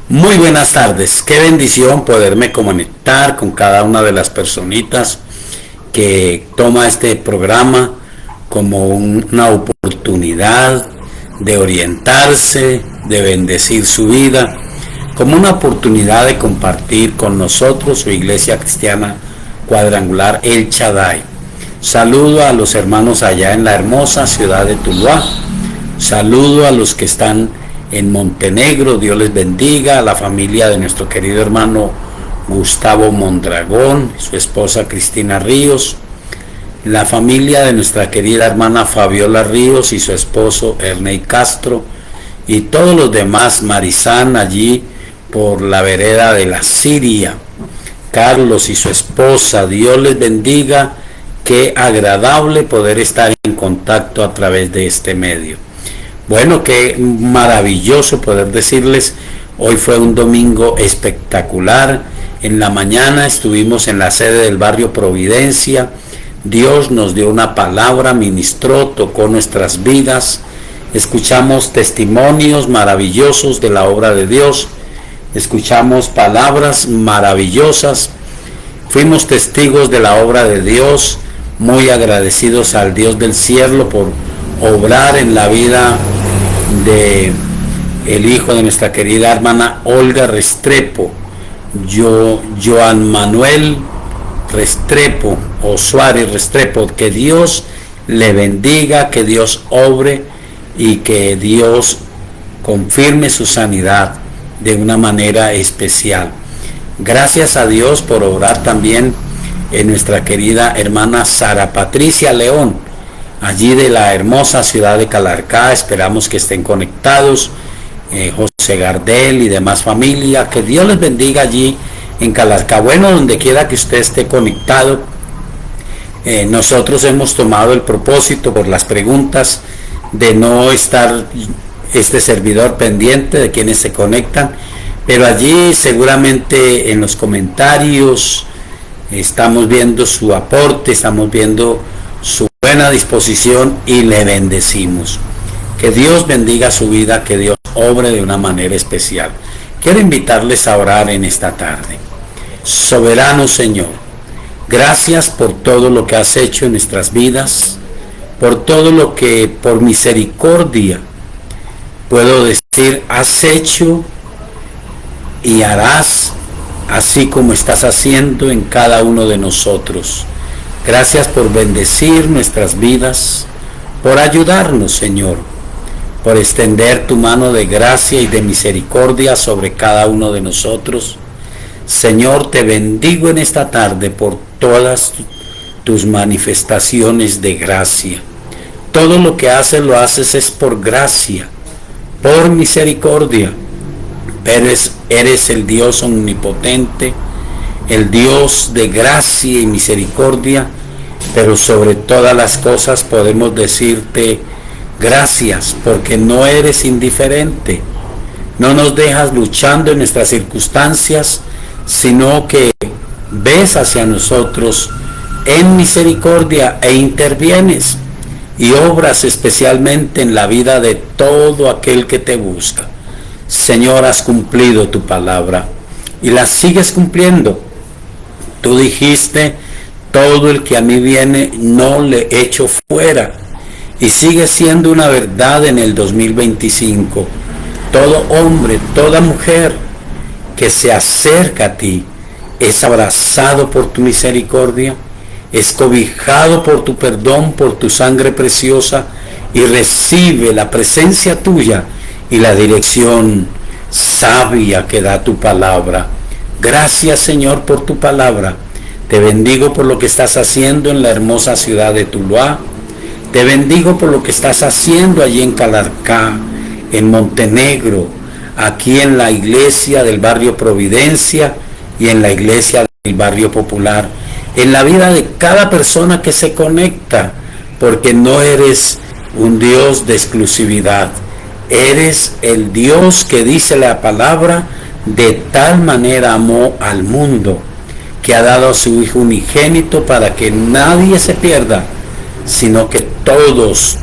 Muy buenas tardes, qué bendición poderme conectar con cada una de las personitas que toma este programa como una oportunidad de orientarse, de bendecir su vida, como una oportunidad de compartir con nosotros su iglesia cristiana cuadrangular El Shaddai. Saludo a los hermanos allá en la hermosa ciudad de Tuluá, saludo a los que están en Montenegro, Dios les bendiga, a la familia de nuestro querido hermano Gustavo Mondragón, su esposa Cristina Ríos, la familia de nuestra querida hermana Fabiola Ríos y su esposo Ernei Castro, y todos los demás, Marizán allí por la vereda de la Siria, Carlos y su esposa, Dios les bendiga, qué agradable poder estar en contacto a través de este medio. Bueno, qué maravilloso poder decirles, hoy fue un domingo espectacular. En la mañana estuvimos en la sede del barrio Providencia, Dios nos dio una palabra, ministró, tocó nuestras vidas, escuchamos testimonios maravillosos de la obra de Dios, escuchamos palabras maravillosas, fuimos testigos de la obra de Dios, muy agradecidos al Dios del cielo por obrar en la vida de el hijo de nuestra querida hermana Olga Restrepo, Joan Manuel Restrepo o Suárez Restrepo. Que Dios le bendiga, que Dios obre y que Dios confirme su sanidad de una manera especial. Gracias a Dios por obrar también en nuestra querida hermana Sara Patricia León, allí de la hermosa ciudad de Calarcá. Esperamos que estén conectados, José Gardel y demás familia, que Dios les bendiga allí en Calarcá. Bueno, donde quiera que usted esté conectado, nosotros hemos tomado el propósito por las preguntas de no estar este servidor pendiente de quienes se conectan, pero allí seguramente en los comentarios estamos viendo su aporte, estamos viendo su buena disposición y le bendecimos. Que Dios bendiga su vida, que Dios obre de una manera especial. Quiero invitarles a orar en esta tarde. Soberano Señor, gracias por todo lo que has hecho en nuestras vidas, por todo lo que por misericordia puedo decir has hecho y harás, así como estás haciendo en cada uno de nosotros. Gracias por bendecir nuestras vidas, por ayudarnos, Señor, por extender tu mano de gracia y de misericordia sobre cada uno de nosotros. Señor, te bendigo en esta tarde por todas tus manifestaciones de gracia. Todo lo que haces, lo haces es por gracia, por misericordia. Eres el Dios omnipotente, el Dios de gracia y misericordia, pero sobre todas las cosas podemos decirte gracias, porque no eres indiferente, no nos dejas luchando en nuestras circunstancias, sino que ves hacia nosotros en misericordia e intervienes y obras especialmente en la vida de todo aquel que te busca. Señor, has cumplido tu palabra y la sigues cumpliendo. Tú dijiste, todo el que a mí viene no le echo fuera, y sigue siendo una verdad en el 2025. Todo hombre, toda mujer que se acerca a ti es abrazado por tu misericordia, es cobijado por tu perdón, por tu sangre preciosa, y recibe la presencia tuya y la dirección sabia que da tu palabra. Gracias, Señor, por tu palabra. Te bendigo por lo que estás haciendo en la hermosa ciudad de Tuluá. Te bendigo por lo que estás haciendo allí en Calarcá, en Montenegro, aquí en la iglesia del barrio Providencia y en la iglesia del barrio Popular, en la vida de cada persona que se conecta, porque no eres un Dios de exclusividad. Eres el Dios que dice la palabra, de tal manera amó al mundo, que ha dado a su Hijo unigénito para que nadie se pierda, sino que todos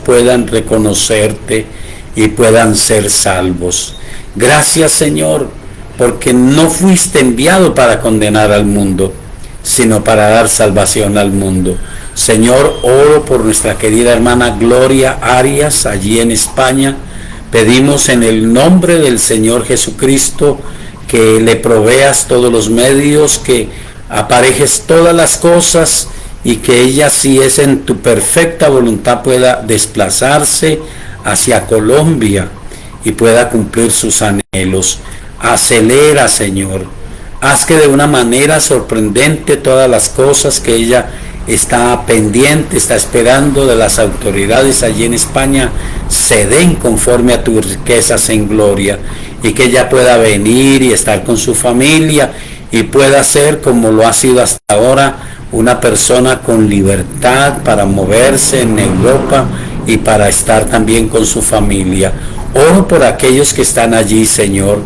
puedan reconocerte y puedan ser salvos. Gracias, Señor, porque no fuiste enviado para condenar al mundo, sino para dar salvación al mundo. Señor, oro por nuestra querida hermana Gloria Arias, allí en España. Pedimos en el nombre del Señor Jesucristo que le proveas todos los medios, que aparejes todas las cosas y que ella, si es en tu perfecta voluntad, pueda desplazarse hacia Colombia y pueda cumplir sus anhelos. Acelera, Señor. Haz que de una manera sorprendente todas las cosas que ella está pendiente, está esperando de las autoridades allí en España, se den conforme a tus riquezas en gloria, y que ella pueda venir y estar con su familia y pueda ser, como lo ha sido hasta ahora, una persona con libertad para moverse en Europa y para estar también con su familia. Oro por aquellos que están allí, Señor,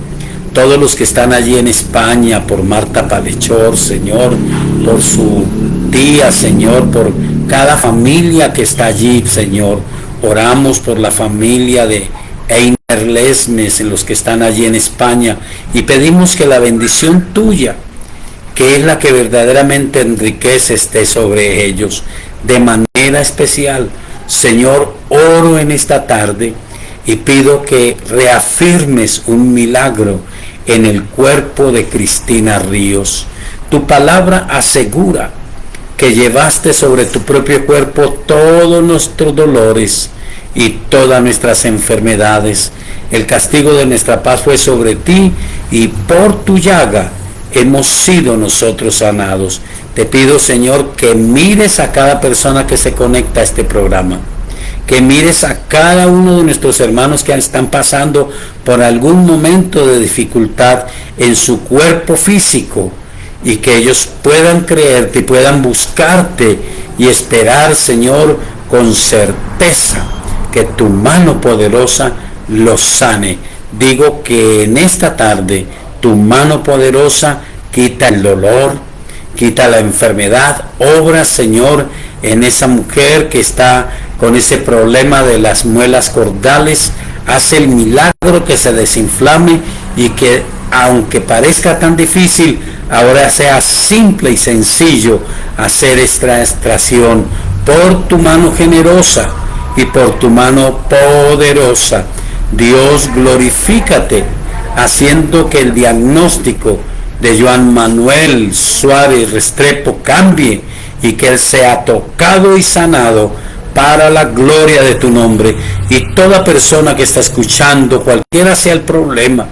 todos los que están allí en España, por Marta Palechor, Señor, por su tía, Señor, por cada familia que está allí, Señor. Oramos por la familia de Einer Lesmes, en los que están allí en España, y pedimos que la bendición tuya, que es la que verdaderamente enriquece, esté sobre ellos de manera especial. Señor, oro en esta tarde y pido que reafirmes un milagro en el cuerpo de Cristina Ríos. Tu palabra asegura que llevaste sobre tu propio cuerpo todos nuestros dolores y todas nuestras enfermedades. El castigo de nuestra paz fue sobre ti, y por tu llaga hemos sido nosotros sanados. Te pido, Señor, que mires a cada persona que se conecta a este programa, que mires a cada uno de nuestros hermanos que están pasando por algún momento de dificultad en su cuerpo físico, y que ellos puedan creerte y puedan buscarte y esperar, Señor, con certeza que tu mano poderosa los sane. Digo que en esta tarde tu mano poderosa quita el dolor, quita la enfermedad. Obra, Señor, en esa mujer que está con ese problema de las muelas cordales. Haz el milagro que se desinflame y que, aunque parezca tan difícil, ahora sea simple y sencillo hacer esta extracción por tu mano generosa y por tu mano poderosa. Dios, glorifícate haciendo que el diagnóstico de Joan Manuel Suárez Restrepo cambie y que él sea tocado y sanado para la gloria de tu nombre. Y toda persona que está escuchando, cualquiera sea el problema,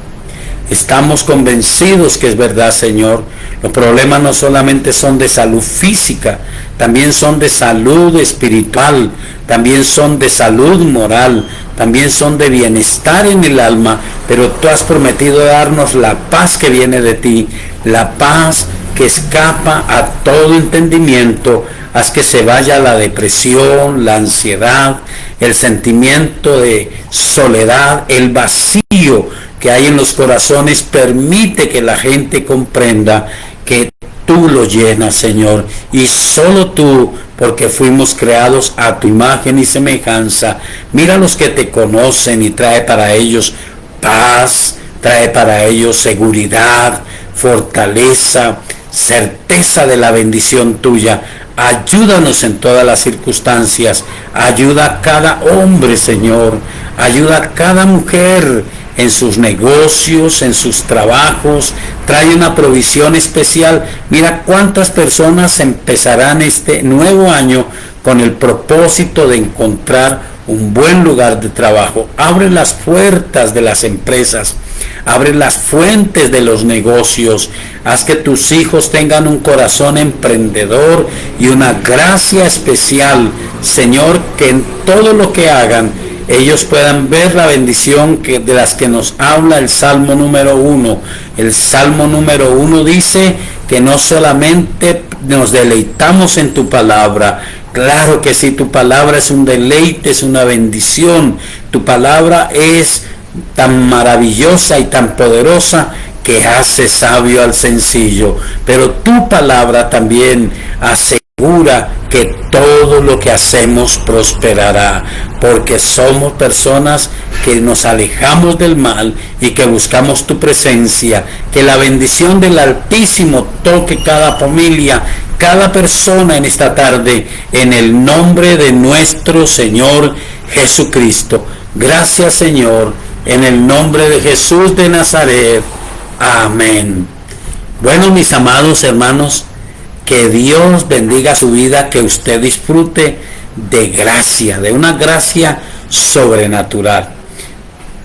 estamos convencidos que es verdad, Señor. Los problemas no solamente son de salud física, también son de salud espiritual, también son de salud moral, también son de bienestar en el alma, pero tú has prometido darnos la paz que viene de ti, la paz que escapa a todo entendimiento. Haz que se vaya la depresión, la ansiedad, el sentimiento de soledad, el vacío que hay en los corazones. Permite que la gente comprenda que tú lo llenas, Señor, y solo tú, porque fuimos creados a tu imagen y semejanza. Mira a los que te conocen y trae para ellos paz, trae para ellos seguridad, fortaleza, certeza de la bendición tuya. Ayúdanos en todas las circunstancias. Ayuda a cada hombre, Señor. Ayuda a cada mujer en sus negocios, en sus trabajos. Trae una provisión especial. Mira cuántas personas empezarán este nuevo año con el propósito de encontrar un buen lugar de trabajo. Abre las puertas de las empresas. Abre las fuentes de los negocios. Haz que tus hijos tengan un corazón emprendedor y una gracia especial, Señor, que en todo lo que hagan ellos puedan ver la bendición de las que nos habla el Salmo número 1. El Salmo número 1 dice que no solamente nos deleitamos en tu palabra. Claro que sí, tu palabra es un deleite, es una bendición. Tu palabra es tan maravillosa y tan poderosa que hace sabio al sencillo. Pero tu palabra también hace que todo lo que hacemos prosperará, porque somos personas que nos alejamos del mal y que buscamos tu presencia. Que la bendición del Altísimo toque cada familia, cada persona en esta tarde, en el nombre de nuestro Señor Jesucristo. Gracias, Señor, en el nombre de Jesús de Nazaret. Amén. Bueno, mis amados hermanos, que Dios bendiga su vida, que usted disfrute de gracia, de una gracia sobrenatural.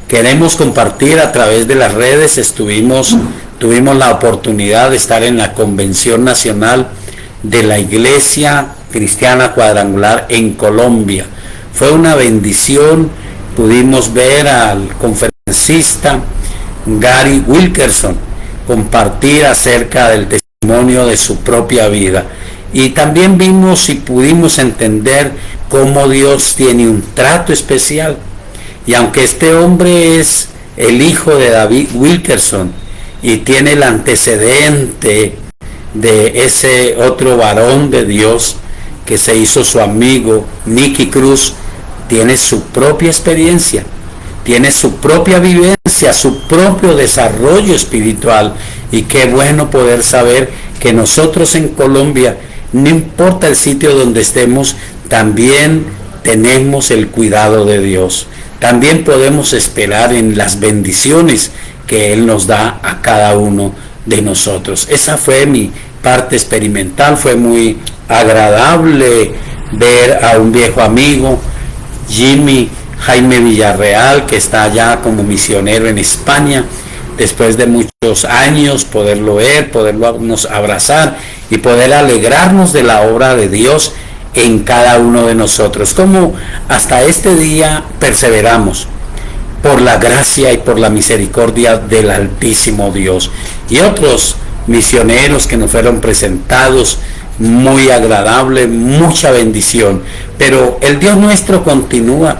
Queremos compartir a través de las redes. Tuvimos la oportunidad de estar en la Convención Nacional de la Iglesia Cristiana Cuadrangular en Colombia. Fue una bendición. Pudimos ver al conferencista Gary Wilkerson compartir acerca del testimonio de su propia vida, y también vimos y pudimos entender cómo Dios tiene un trato especial. Y aunque este hombre es el hijo de David Wilkerson y tiene el antecedente de ese otro varón de Dios que se hizo su amigo, Nicky Cruz, tiene su propia experiencia, tiene su propia vivencia, su propio desarrollo espiritual. Y qué bueno poder saber que nosotros en Colombia, no importa el sitio donde estemos, también tenemos el cuidado de Dios. También podemos esperar en las bendiciones que Él nos da a cada uno de nosotros. Esa fue mi parte experimental. Fue muy agradable ver a un viejo amigo, Jaime Villarreal, que está allá como misionero en España. Después de muchos años, poderlo ver, podernos abrazar y poder alegrarnos de la obra de Dios en cada uno de nosotros. Como hasta este día perseveramos por la gracia y por la misericordia del Altísimo Dios. Y otros misioneros que nos fueron presentados, muy agradable, mucha bendición. Pero el Dios nuestro continúa.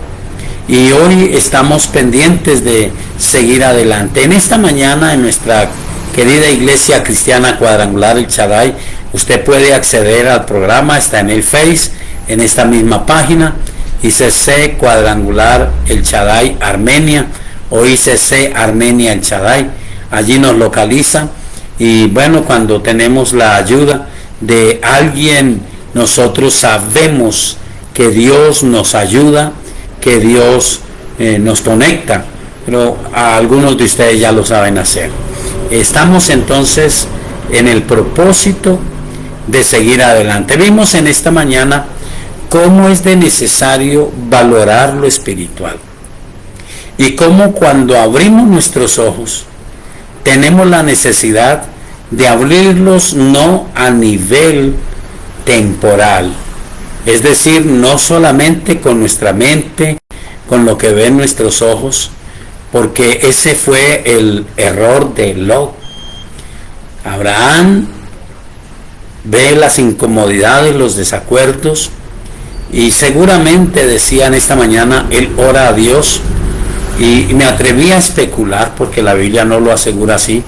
Y hoy estamos pendientes de seguir adelante. En esta mañana, en nuestra querida Iglesia Cristiana Cuadrangular El Shaddai, usted puede acceder al programa. Está en el Face, en esta misma página, ICC Cuadrangular El Shaddai Armenia, o ICC Armenia El Shaddai. Allí nos localiza. Y bueno, cuando tenemos la ayuda de alguien, nosotros sabemos que Dios nos ayuda, que Dios nos conecta, pero a algunos de ustedes ya lo saben hacer. Estamos entonces en el propósito de seguir adelante. Vimos en esta mañana cómo es de necesario valorar lo espiritual, y cómo cuando abrimos nuestros ojos tenemos la necesidad de abrirlos no a nivel temporal, es decir, no solamente con nuestra mente, con lo que ven nuestros ojos, porque ese fue el error de Lot. Abraham ve las incomodidades, los desacuerdos, y seguramente decían esta mañana, él ora a Dios, y me atreví a especular, porque la Biblia no lo asegura así,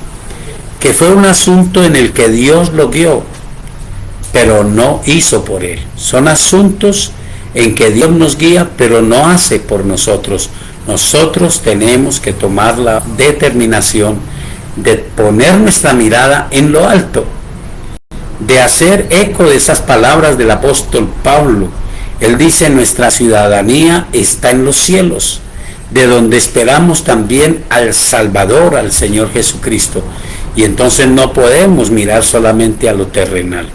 que fue un asunto en el que Dios lo guió, pero no hizo por él. Son asuntos en que Dios nos guía, pero no hace por nosotros. Nosotros tenemos que tomar la determinación de poner nuestra mirada en lo alto, de hacer eco de esas palabras del apóstol Pablo. Él dice: nuestra ciudadanía está en los cielos, de donde esperamos también al Salvador, al Señor Jesucristo. Y entonces no podemos mirar solamente a lo terrenal.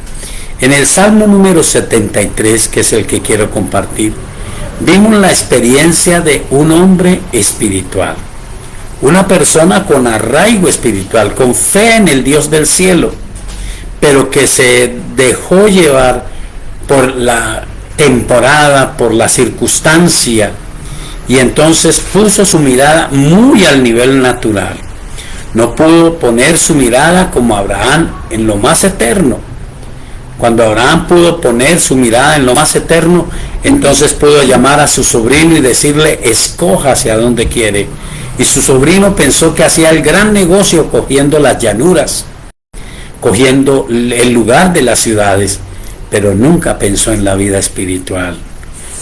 En el Salmo número 73, que es el que quiero compartir, vimos la experiencia de un hombre espiritual, una persona con arraigo espiritual, con fe en el Dios del cielo, pero que se dejó llevar por la temporada, por la circunstancia, y entonces puso su mirada muy al nivel natural. No pudo poner su mirada como Abraham en lo más eterno. Cuando Abraham pudo poner su mirada en lo más eterno, entonces pudo llamar a su sobrino y decirle: escoja hacia donde quiere. Y su sobrino pensó que hacía el gran negocio cogiendo las llanuras, cogiendo el lugar de las ciudades. pero nunca pensó en la vida espiritual.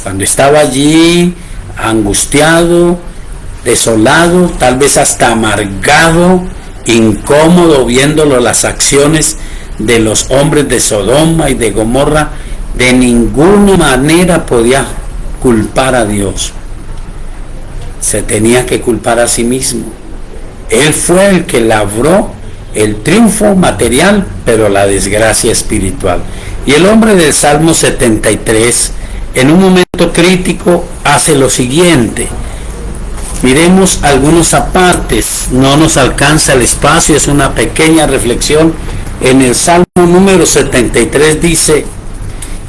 Cuando estaba allí, angustiado, desolado, tal vez hasta amargado, incómodo, viéndolo las acciones de los hombres de Sodoma y de Gomorra, de ninguna manera podía culpar a Dios. Se tenía que culpar a sí mismo. Él fue el que labró el triunfo material, pero la desgracia espiritual. Y el hombre del Salmo 73, en un momento crítico, hace lo siguiente. Miremos algunos apartes, no nos alcanza el espacio, es una pequeña reflexión. En el Salmo número 73 dice,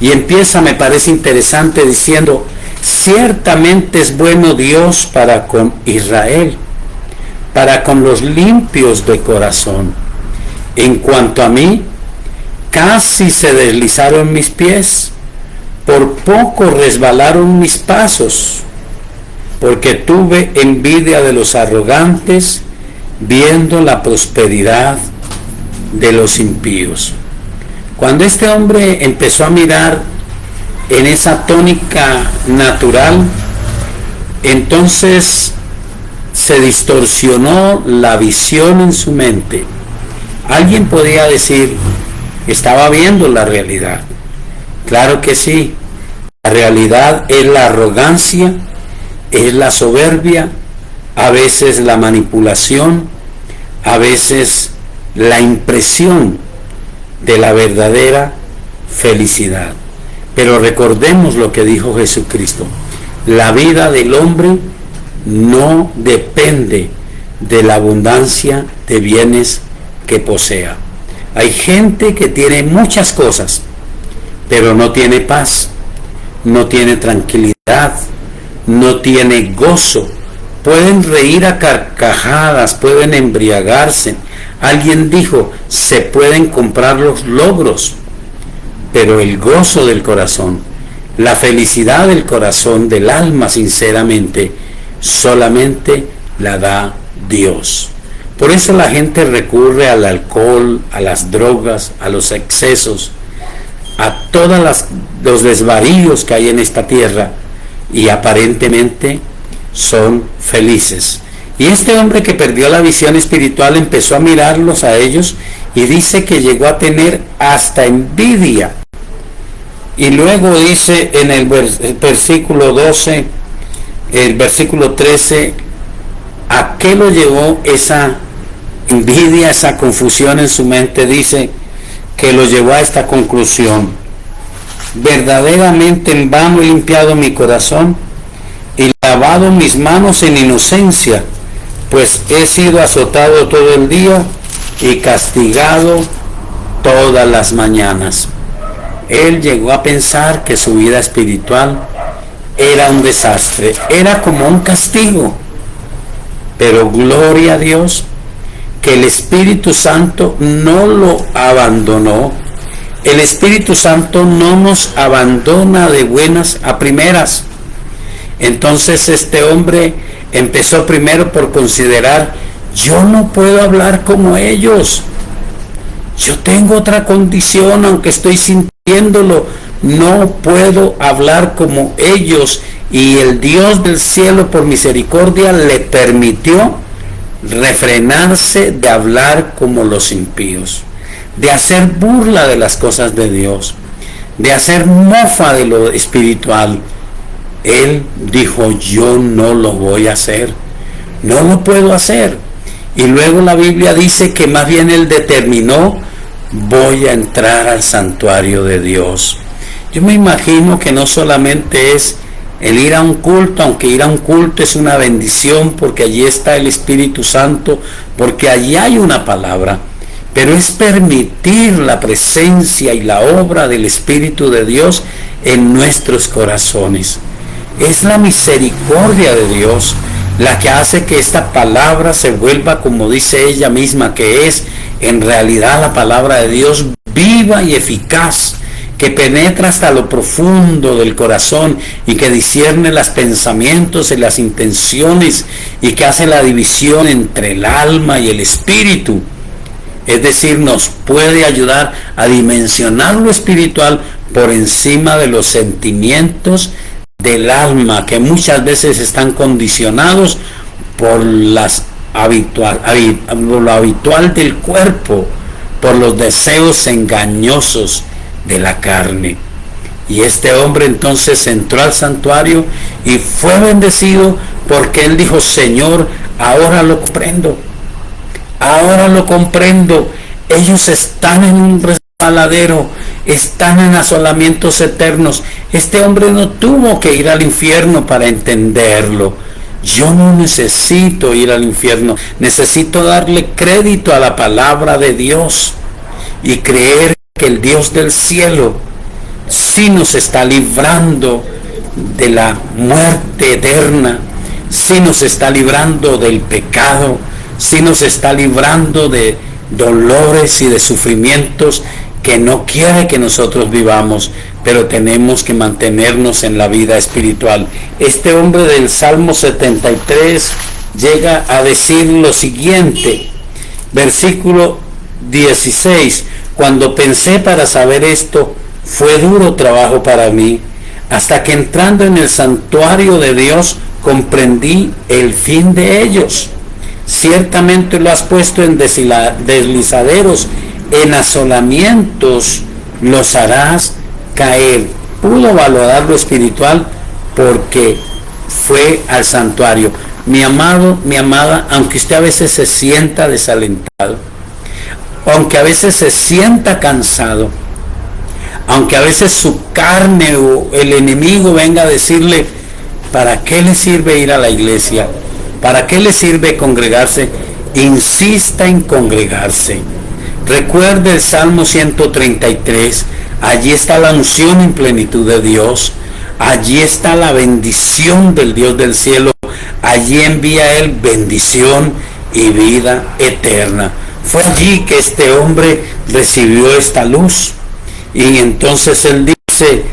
y empieza, me parece interesante, diciendo: ciertamente es bueno Dios para con Israel, para con los limpios de corazón. En cuanto a mí, casi se deslizaron mis pies, por poco resbalaron mis pasos, porque tuve envidia de los arrogantes, viendo la prosperidad de los impíos. Cuando este hombre empezó a mirar en esa tónica natural, entonces se distorsionó la visión en su mente. Alguien podría decir, estaba viendo la realidad. Claro que sí, la realidad es la arrogancia, es la soberbia, a veces la manipulación, a veces la impresión de la verdadera felicidad. Pero recordemos lo que dijo Jesucristo: la vida del hombre no depende de la abundancia de bienes que posea. Hay gente que tiene muchas cosas, pero no tiene paz, no tiene tranquilidad, no tiene gozo. Pueden reír a carcajadas, pueden embriagarse. Alguien dijo, se pueden comprar los logros, pero el gozo del corazón, la felicidad del corazón, del alma, sinceramente, solamente la da Dios. Por eso la gente recurre al alcohol, a las drogas, a los excesos, a todos los desvaríos que hay en esta tierra, y aparentemente son felices. Y este hombre que perdió la visión espiritual empezó a mirarlos a ellos y dice que llegó a tener hasta envidia. Y luego dice en el versículo 12, el versículo 13, ¿a qué lo llevó esa envidia, esa confusión en su mente? Dice que lo llevó a esta conclusión: verdaderamente en vano he limpiado mi corazón y lavado mis manos en inocencia, pues he sido azotado todo el día y castigado todas las mañanas. Él llegó a pensar que su vida espiritual era un desastre, era como un castigo. Pero gloria a Dios que el Espíritu Santo no lo abandonó. El Espíritu Santo no nos abandona de buenas a primeras. Entonces este hombre empezó primero por considerar: yo no puedo hablar como ellos, yo tengo otra condición, aunque estoy sintiéndolo, no puedo hablar como ellos. Y el Dios del cielo, por misericordia, le permitió refrenarse de hablar como los impíos, de hacer burla de las cosas de Dios, de hacer mofa de lo espiritual. Él dijo: yo no lo voy a hacer, no lo puedo hacer. Y luego la Biblia dice que más bien él determinó: voy a entrar al santuario de Dios. Yo me imagino que no solamente es el ir a un culto, aunque ir a un culto es una bendición porque allí está el Espíritu Santo, porque allí hay una palabra, pero es permitir la presencia y la obra del Espíritu de Dios en nuestros corazones. Es la misericordia de Dios la que hace que esta palabra se vuelva, como dice ella misma, que es en realidad la palabra de Dios, viva y eficaz, que penetra hasta lo profundo del corazón y que discierne los pensamientos y las intenciones y que hace la división entre el alma y el espíritu. Es decir, nos puede ayudar a dimensionar lo espiritual por encima de los sentimientos del alma, que muchas veces están condicionados por lo habitual del cuerpo, por los deseos engañosos de la carne. Y este hombre entonces entró al santuario y fue bendecido, porque él dijo: Señor, ahora lo comprendo, ahora lo comprendo. Ellos están en un resbaladero, están en asolamientos eternos. Este hombre no tuvo que ir al infierno para entenderlo. Yo no necesito ir al infierno, necesito darle crédito a la palabra de Dios y creer que el Dios del cielo sí nos está librando de la muerte eterna, sí nos está librando del pecado, sí nos está librando de dolores y de sufrimientos que no quiere que nosotros vivamos, pero tenemos que mantenernos en la vida espiritual. Este hombre del Salmo 73 llega a decir lo siguiente, versículo 16: cuando pensé para saber esto, fue duro trabajo para mí, hasta que entrando en el santuario de Dios comprendí el fin de ellos. Ciertamente lo has puesto en deslizaderos, en asolamientos los harás caer. Pudo valorar lo espiritual porque fue al santuario. Mi amado, mi amada, aunque usted a veces se sienta desalentado, aunque a veces se sienta cansado, aunque a veces su carne o el enemigo venga a decirle: ¿para qué le sirve ir a la iglesia? ¿Para qué le sirve congregarse? Insista en congregarse. Recuerde el Salmo 133, allí está la unción en plenitud de Dios, allí está la bendición del Dios del cielo, allí envía Él bendición y vida eterna. Fue allí que este hombre recibió esta luz, y entonces él dice: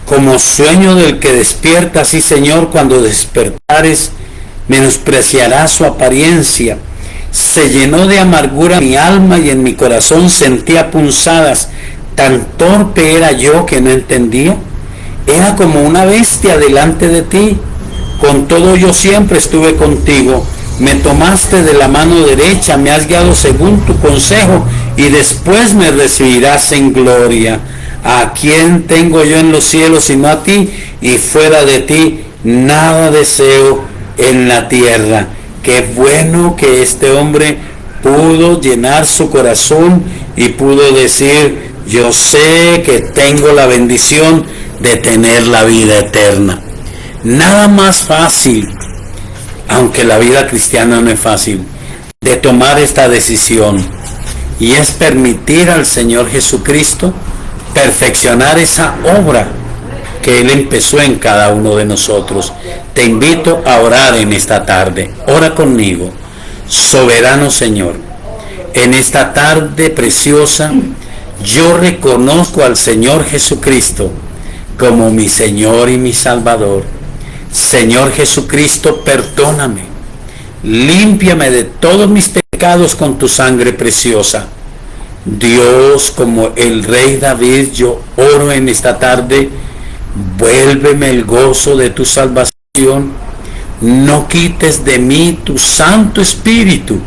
como sueño del que despierta, así Señor, cuando despertares, menospreciarás su apariencia. Se llenó de amargura mi alma y en mi corazón sentía punzadas. Tan torpe era yo que no entendía. Era como una bestia delante de ti. Con todo yo siempre estuve contigo. Me tomaste de la mano derecha, me has guiado según tu consejo, y después me recibirás en gloria. ¿A quién tengo yo en los cielos sino a ti? Y fuera de ti nada deseo en la tierra. Qué bueno que este hombre pudo llenar su corazón y pudo decir: yo sé que tengo la bendición de tener la vida eterna. Nada más fácil, aunque la vida cristiana no es fácil, de tomar esta decisión, y es permitir al Señor Jesucristo perfeccionar esa obra que Él empezó en cada uno de nosotros. Te invito a orar en esta tarde. Ora conmigo. Soberano Señor, en esta tarde preciosa, yo reconozco al Señor Jesucristo como mi Señor y mi Salvador. Señor Jesucristo, perdóname, límpiame de todos mis pecados con tu sangre preciosa. Dios, como el rey David, yo oro en esta tarde: vuélveme el gozo de tu salvación, no quites de mí tu Santo Espíritu,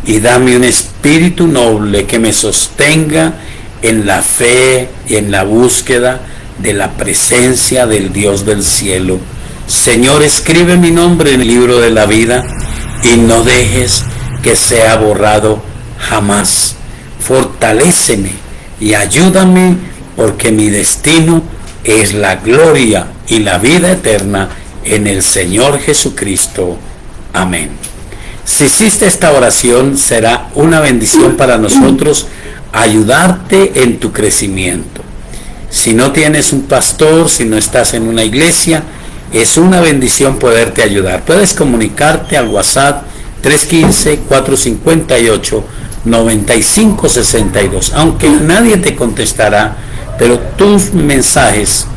y dame un espíritu noble que me sostenga en la fe y en la búsqueda de la presencia del Dios del cielo. Señor, escribe mi nombre en el libro de la vida y no dejes que sea borrado jamás. Fortaléceme y ayúdame, porque mi destino es la gloria y la vida eterna en el Señor Jesucristo. Amén. Si hiciste esta oración, será una bendición para nosotros ayudarte en tu crecimiento. Si no tienes un pastor, si no estás en una iglesia, es una bendición poderte ayudar. Puedes comunicarte al WhatsApp 315-458-9562. Aunque nadie te contestará, pero tus mensajes,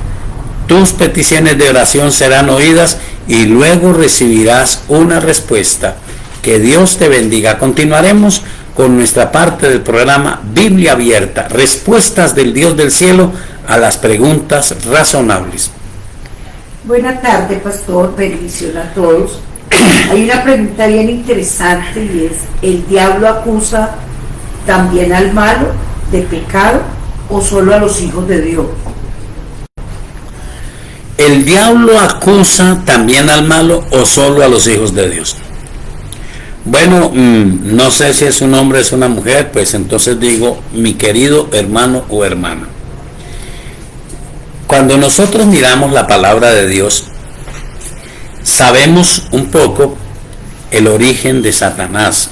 tus peticiones de oración serán oídas y luego recibirás una respuesta. Que Dios te bendiga. Continuaremos con nuestra parte del programa Biblia Abierta, respuestas del Dios del cielo a las preguntas razonables. Buenas tardes, pastor, bendición a todos. Hay una pregunta bien interesante y es: ¿el diablo acusa también al malo de pecado o solo a los hijos de Dios? ¿El diablo acusa también al malo o solo a los hijos de Dios? Bueno, no sé si es un hombre o es una mujer, pues entonces digo, mi querido hermano o hermana. Cuando nosotros miramos la palabra de Dios, sabemos un poco el origen de Satanás.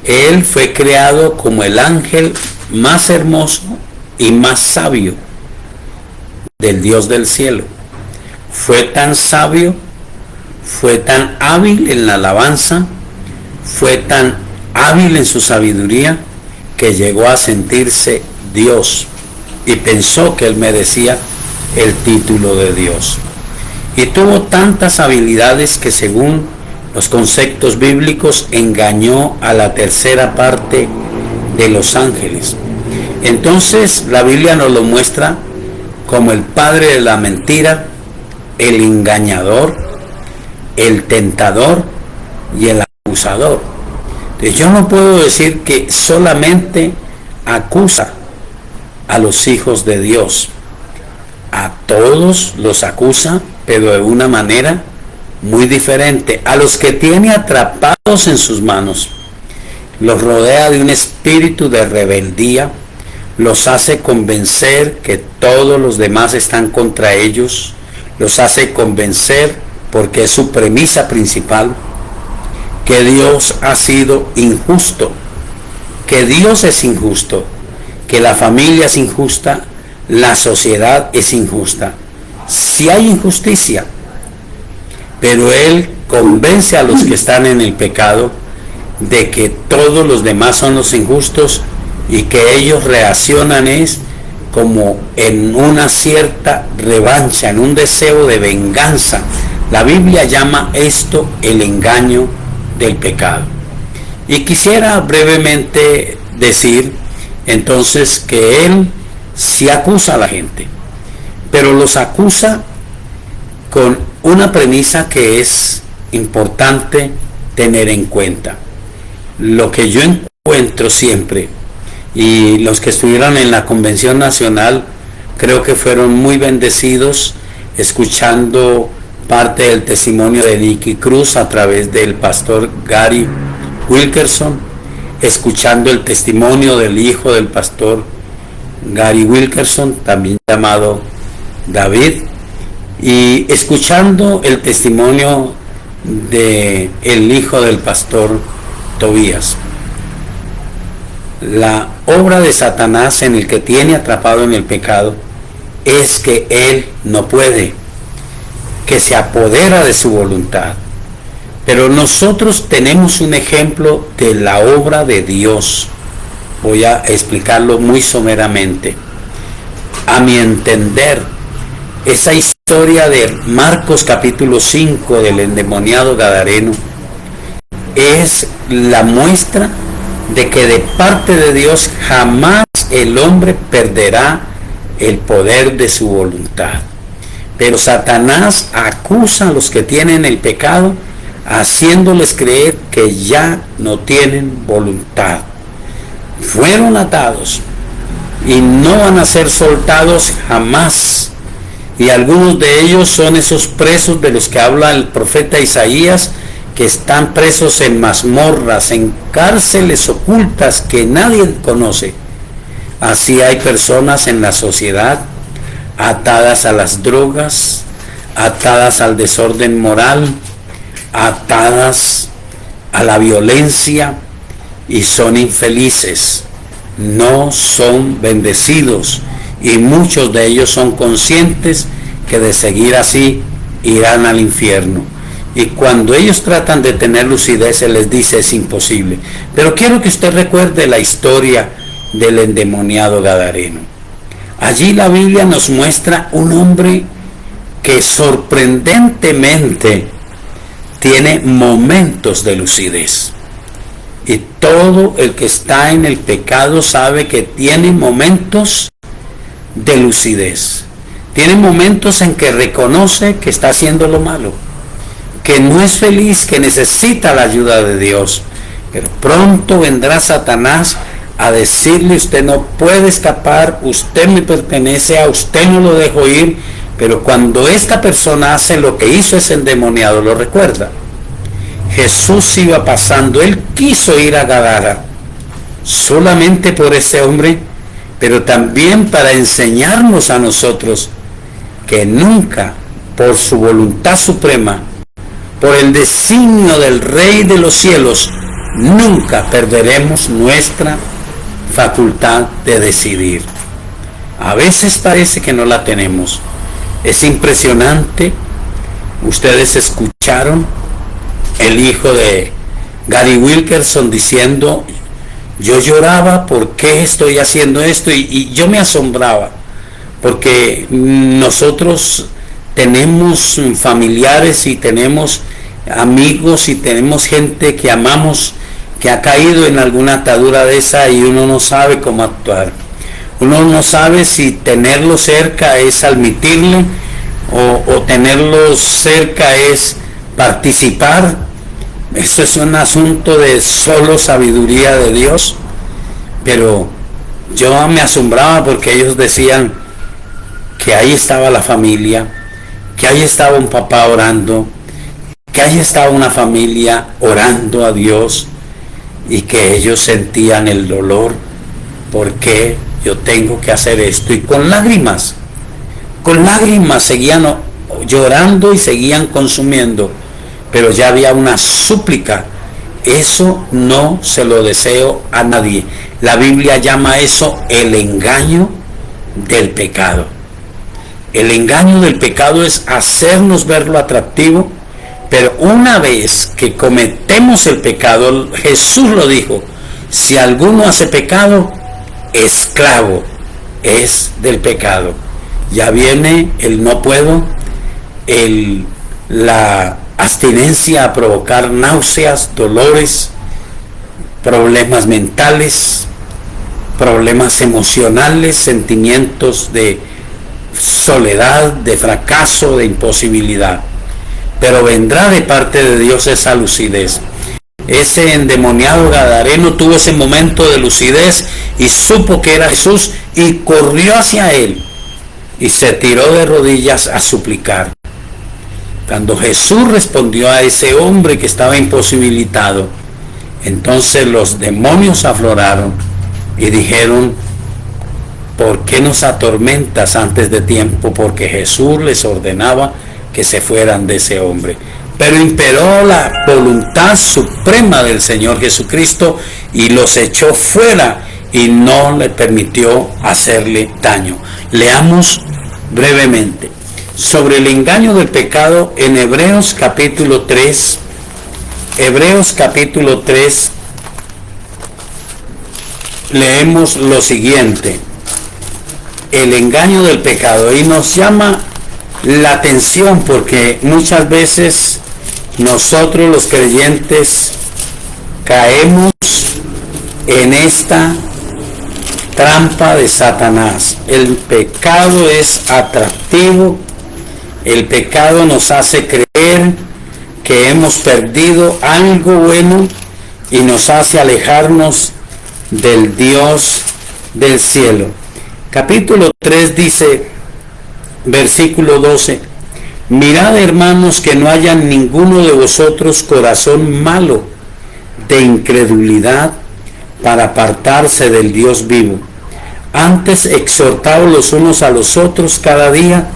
Él fue creado como el ángel más hermoso y más sabio del Dios del cielo. Fue tan sabio, fue tan hábil en la alabanza, fue tan hábil en su sabiduría, que llegó a sentirse Dios y pensó que él merecía el título de Dios. Y tuvo tantas habilidades que, según los conceptos bíblicos, engañó a la tercera parte de los ángeles. Entonces la Biblia nos lo muestra como el padre de la mentira, el engañador, el tentador y el acusador. Entonces yo no puedo decir que solamente acusa a los hijos de Dios. A todos los acusa, pero de una manera muy diferente. A los que tiene atrapados en sus manos, los rodea de un espíritu de rebeldía, los hace convencer que todos los demás están contra ellos, los hace convencer, porque es su premisa principal, que Dios ha sido injusto, que Dios es injusto, que la familia es injusta, la sociedad es injusta. Si hay injusticia, pero Él convence a los que están en el pecado de que todos los demás son los injustos y que ellos reaccionan es como en una cierta revancha, en un deseo de venganza. La Biblia llama esto el engaño del pecado. Y quisiera brevemente decir entonces que Él sí acusa a la gente, pero los acusa con una premisa que es importante tener en cuenta. Lo que yo encuentro siempre, y los que estuvieron en la Convención Nacional creo que fueron muy bendecidos escuchando parte del testimonio de Nicky Cruz a través del pastor Gary Wilkerson, escuchando el testimonio del hijo del pastor Gary Wilkerson, también llamado David, y escuchando el testimonio de el hijo del pastor Tobías. La obra de Satanás en el que tiene atrapado en el pecado es que él no puede, que se apodera de su voluntad. Pero nosotros tenemos un ejemplo de la obra de Dios. Voy a explicarlo muy someramente. A mi entender, esa historia de Marcos capítulo 5 del endemoniado gadareno es la muestra de que de parte de Dios jamás el hombre perderá el poder de su voluntad. Pero Satanás acusa a los que tienen el pecado, haciéndoles creer que ya no tienen voluntad. Fueron atados y no van a ser soltados jamás. Y algunos de ellos son esos presos de los que habla el profeta Isaías, que están presos en mazmorras, en cárceles ocultas que nadie conoce. Así hay personas en la sociedad atadas a las drogas, atadas al desorden moral, atadas a la violencia, y son infelices, no son bendecidos, y muchos de ellos son conscientes que de seguir así irán al infierno. Y cuando ellos tratan de tener lucidez, se les dice es imposible. Pero quiero que usted recuerde la historia del endemoniado gadareno. Allí la Biblia nos muestra un hombre que sorprendentemente tiene momentos de lucidez. Y todo el que está en el pecado sabe que tiene momentos de lucidez. Tiene momentos en que reconoce que está haciendo lo malo, que no es feliz, que necesita la ayuda de Dios. Pero pronto vendrá Satanás a decirle: usted no puede escapar, usted me pertenece, a usted no lo dejo ir. Pero cuando esta persona hace lo que hizo ese endemoniado, lo recuerda. Jesús iba pasando, él quiso ir a Gadara solamente por ese hombre, pero también para enseñarnos a nosotros que nunca, por su voluntad suprema, por el designio del Rey de los cielos, nunca perderemos nuestra facultad de decidir. A veces parece que no la tenemos. Es impresionante. Ustedes escucharon el hijo de Gary Wilkerson diciendo: yo lloraba, ¿por qué estoy haciendo esto? Y yo me asombraba, porque nosotros tenemos familiares y tenemos amigos y tenemos gente que amamos, que ha caído en alguna atadura de esa, y uno no sabe cómo actuar. Uno no sabe si tenerlo cerca es admitirle o tenerlo cerca es participar. Eso es un asunto de solo sabiduría de Dios. Pero yo me asombraba porque ellos decían que ahí estaba la familia, que ahí estaba un papá orando, que ahí estaba una familia orando a Dios, y que ellos sentían el dolor. ¿Por qué yo tengo que hacer esto? Y con lágrimas seguían llorando y seguían consumiendo, pero ya había una súplica. Eso no se lo deseo a nadie. La Biblia llama eso el engaño del pecado. El engaño del pecado es hacernos verlo atractivo, pero una vez que cometemos el pecado, Jesús lo dijo: si alguno hace pecado, esclavo es del pecado. Ya viene el no puedo, la abstinencia a provocar náuseas, dolores, problemas mentales, problemas emocionales, sentimientos de soledad, de fracaso, de imposibilidad. Pero vendrá de parte de Dios esa lucidez. Ese endemoniado gadareno tuvo ese momento de lucidez y supo que era Jesús y corrió hacia él y se tiró de rodillas a suplicar. Cuando Jesús respondió a ese hombre que estaba imposibilitado, entonces los demonios afloraron y dijeron: ¿por qué nos atormentas antes de tiempo? Porque Jesús les ordenaba que se fueran de ese hombre. Pero imperó la voluntad suprema del Señor Jesucristo y los echó fuera y no le permitió hacerle daño. Leamos brevemente sobre el engaño del pecado en Hebreos capítulo 3. Hebreos capítulo 3, leemos lo siguiente: el engaño del pecado. Y nos llama la atención porque muchas veces nosotros los creyentes caemos en esta trampa de Satanás. El pecado es atractivo, el pecado nos hace creer que hemos perdido algo bueno y nos hace alejarnos del Dios del cielo. Capítulo 3 dice, versículo 12: mirad, hermanos, que no haya ninguno de vosotros corazón malo de incredulidad para apartarse del Dios vivo. Antes exhortaos los unos a los otros cada día,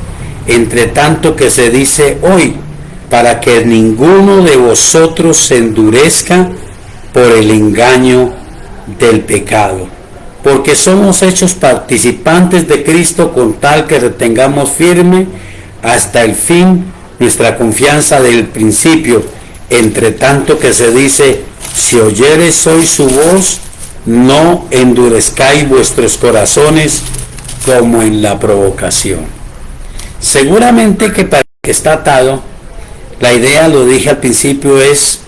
entre tanto que se dice hoy, para que ninguno de vosotros se endurezca por el engaño del pecado. Porque somos hechos participantes de Cristo, con tal que retengamos firme hasta el fin nuestra confianza del principio. Entre tanto que se dice, si oyereis hoy su voz, no endurezcáis vuestros corazones como en la provocación. Seguramente que para el que está atado, la idea, lo dije al principio, es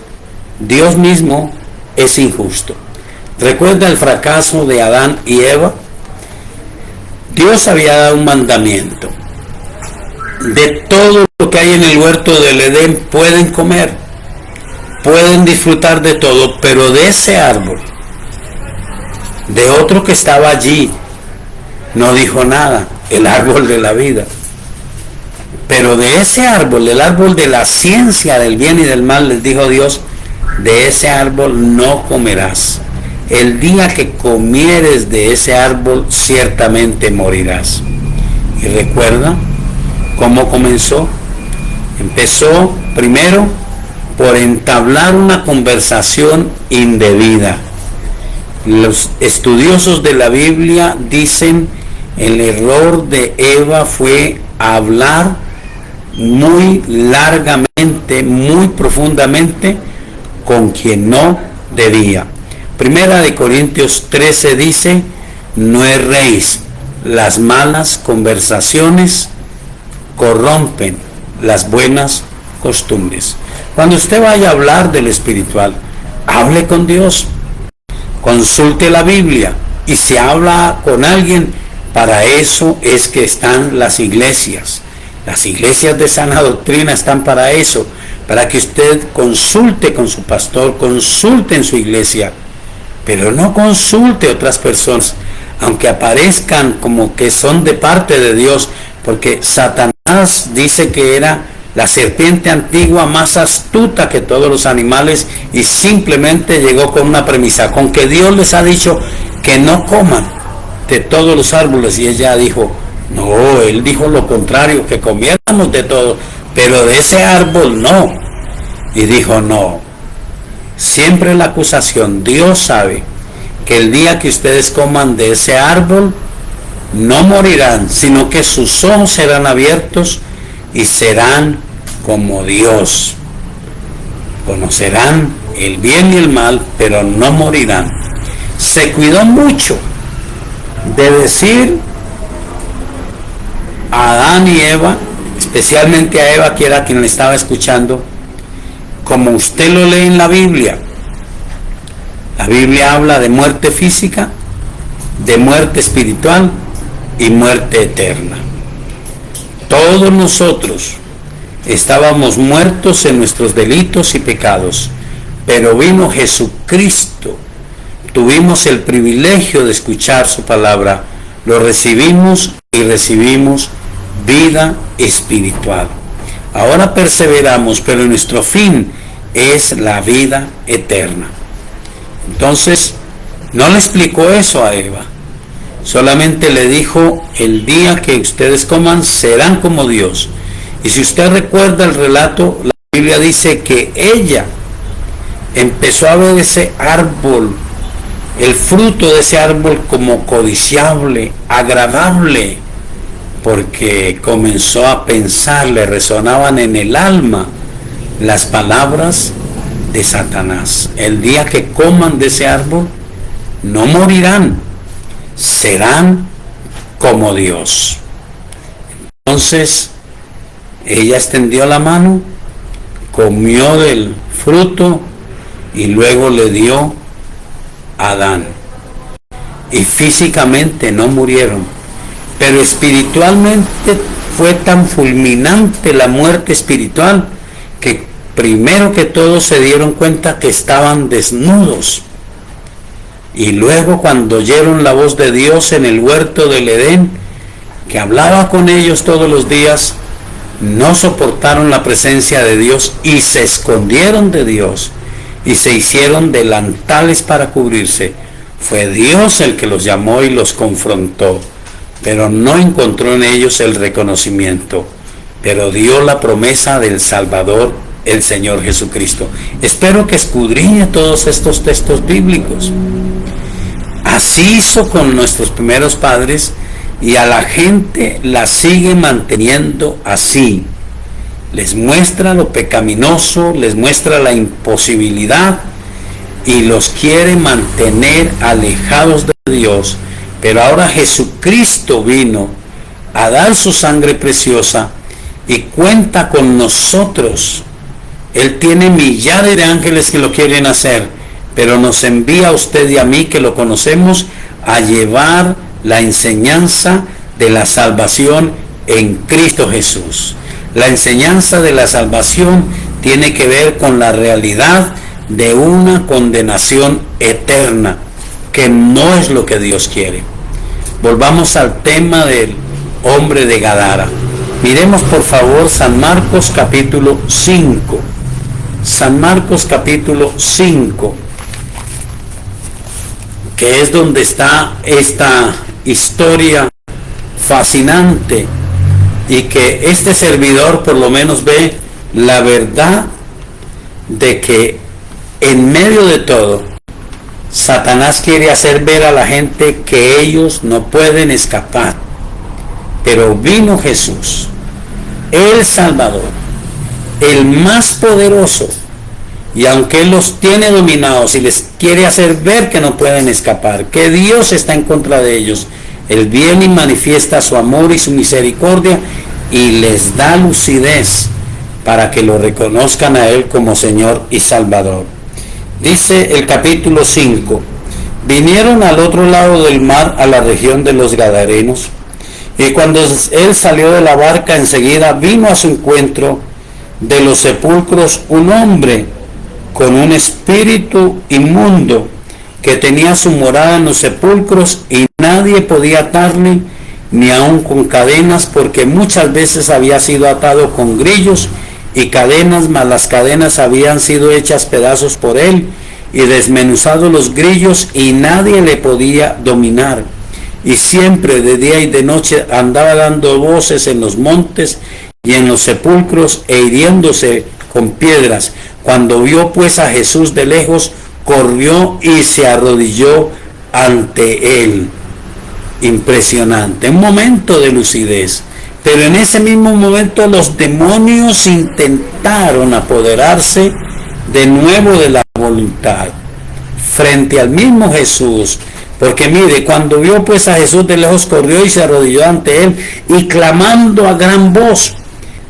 Dios mismo es injusto. Recuerda el fracaso de Adán y Eva. Dios había dado un mandamiento. De todo lo que hay en el huerto del Edén pueden comer, pueden disfrutar de todo, pero de ese árbol, de otro que estaba allí, no dijo nada, el árbol de la vida. Pero de ese árbol, el árbol de la ciencia del bien y del mal, les dijo Dios, de ese árbol no comerás. El día que comieres de ese árbol, ciertamente morirás. Y recuerda cómo comenzó. Empezó primero por entablar una conversación indebida. Los estudiosos de la Biblia dicen el error de Eva fue hablar muy largamente, muy profundamente con quien no debía. Primera de Corintios 13 dice, no erréis, las malas conversaciones corrompen las buenas costumbres. Cuando usted vaya a hablar del espiritual, hable con Dios, consulte la Biblia, y si habla con alguien, para eso es que están las iglesias. Las iglesias de sana doctrina están para eso, para que usted consulte con su pastor, consulte en su iglesia, pero no consulte a otras personas, aunque aparezcan como que son de parte de Dios, porque Satanás dice que era la serpiente antigua más astuta que todos los animales y simplemente llegó con una premisa, con que Dios les ha dicho que no coman de todos los árboles, y ella dijo, no, él dijo lo contrario, que comiéramos de todo, pero de ese árbol no. Y dijo, no, siempre la acusación, Dios sabe que el día que ustedes coman de ese árbol, no morirán, sino que sus ojos serán abiertos y serán como Dios. Conocerán el bien y el mal, pero no morirán. Se cuidó mucho de decir a Adán y Eva, especialmente a Eva, que era quien le estaba escuchando, como usted lo lee en la Biblia. La Biblia habla de muerte física, de muerte espiritual y muerte eterna. Todos nosotros estábamos muertos en nuestros delitos y pecados, pero vino Jesucristo, tuvimos el privilegio de escuchar su palabra, lo recibimos y recibimos vida espiritual. Ahora perseveramos, pero nuestro fin es la vida eterna. Entonces, no le explicó eso a Eva, solamente le dijo, el día que ustedes coman serán como Dios. Y si usted recuerda el relato, la Biblia dice que ella empezó a ver ese árbol, el fruto de ese árbol, como codiciable, agradable, porque comenzó a pensar, le resonaban en el alma las palabras de Satanás. El día que coman de ese árbol, no morirán, serán como Dios. Entonces, ella extendió la mano, comió del fruto y luego le dio a Adán. Y físicamente no murieron, pero espiritualmente fue tan fulminante la muerte espiritual que primero que todo se dieron cuenta que estaban desnudos. Y luego, cuando oyeron la voz de Dios en el huerto del Edén, que hablaba con ellos todos los días, no soportaron la presencia de Dios y se escondieron de Dios y se hicieron delantales para cubrirse. Fue Dios el que los llamó y los confrontó, pero no encontró en ellos el reconocimiento, pero dio la promesa del Salvador, el Señor Jesucristo. Espero que escudriñe todos estos textos bíblicos. Así hizo con nuestros primeros padres y a la gente la sigue manteniendo así. Les muestra lo pecaminoso, les muestra la imposibilidad y los quiere mantener alejados de Dios. Pero ahora Jesucristo vino a dar su sangre preciosa y cuenta con nosotros. Él tiene millares de ángeles que lo quieren hacer, pero nos envía a usted y a mí, que lo conocemos, a llevar la enseñanza de la salvación en Cristo Jesús. La enseñanza de la salvación tiene que ver con la realidad de una condenación eterna, que no es lo que Dios quiere. Volvamos al tema del hombre de Gadara. Miremos por favor San Marcos capítulo 5. San Marcos capítulo 5, que es donde está esta historia fascinante y que este servidor por lo menos ve la verdad de que en medio de todo Satanás quiere hacer ver a la gente que ellos no pueden escapar, pero vino Jesús, el Salvador, el más poderoso, y aunque Él los tiene dominados y les quiere hacer ver que no pueden escapar, que Dios está en contra de ellos, Él viene y manifiesta su amor y su misericordia y les da lucidez para que lo reconozcan a Él como Señor y Salvador. Dice el capítulo 5, vinieron al otro lado del mar a la región de los Gadarenos, y cuando Él salió de la barca enseguida vino a su encuentro de los sepulcros un hombre con un espíritu inmundo que tenía su morada en los sepulcros, y nadie podía atarle ni aun con cadenas, porque muchas veces había sido atado con grillos y cadenas, mas las cadenas habían sido hechas pedazos por él y desmenuzado los grillos, y nadie le podía dominar. Y siempre de día y de noche andaba dando voces en los montes y en los sepulcros e hiriéndose con piedras. Cuando vio pues a Jesús de lejos, corrió y se arrodilló ante él. Impresionante, un momento de lucidez. Pero en ese mismo momento los demonios intentaron apoderarse de nuevo de la voluntad frente al mismo Jesús. Porque mire, cuando vio pues a Jesús de lejos, corrió y se arrodilló ante él, y clamando a gran voz,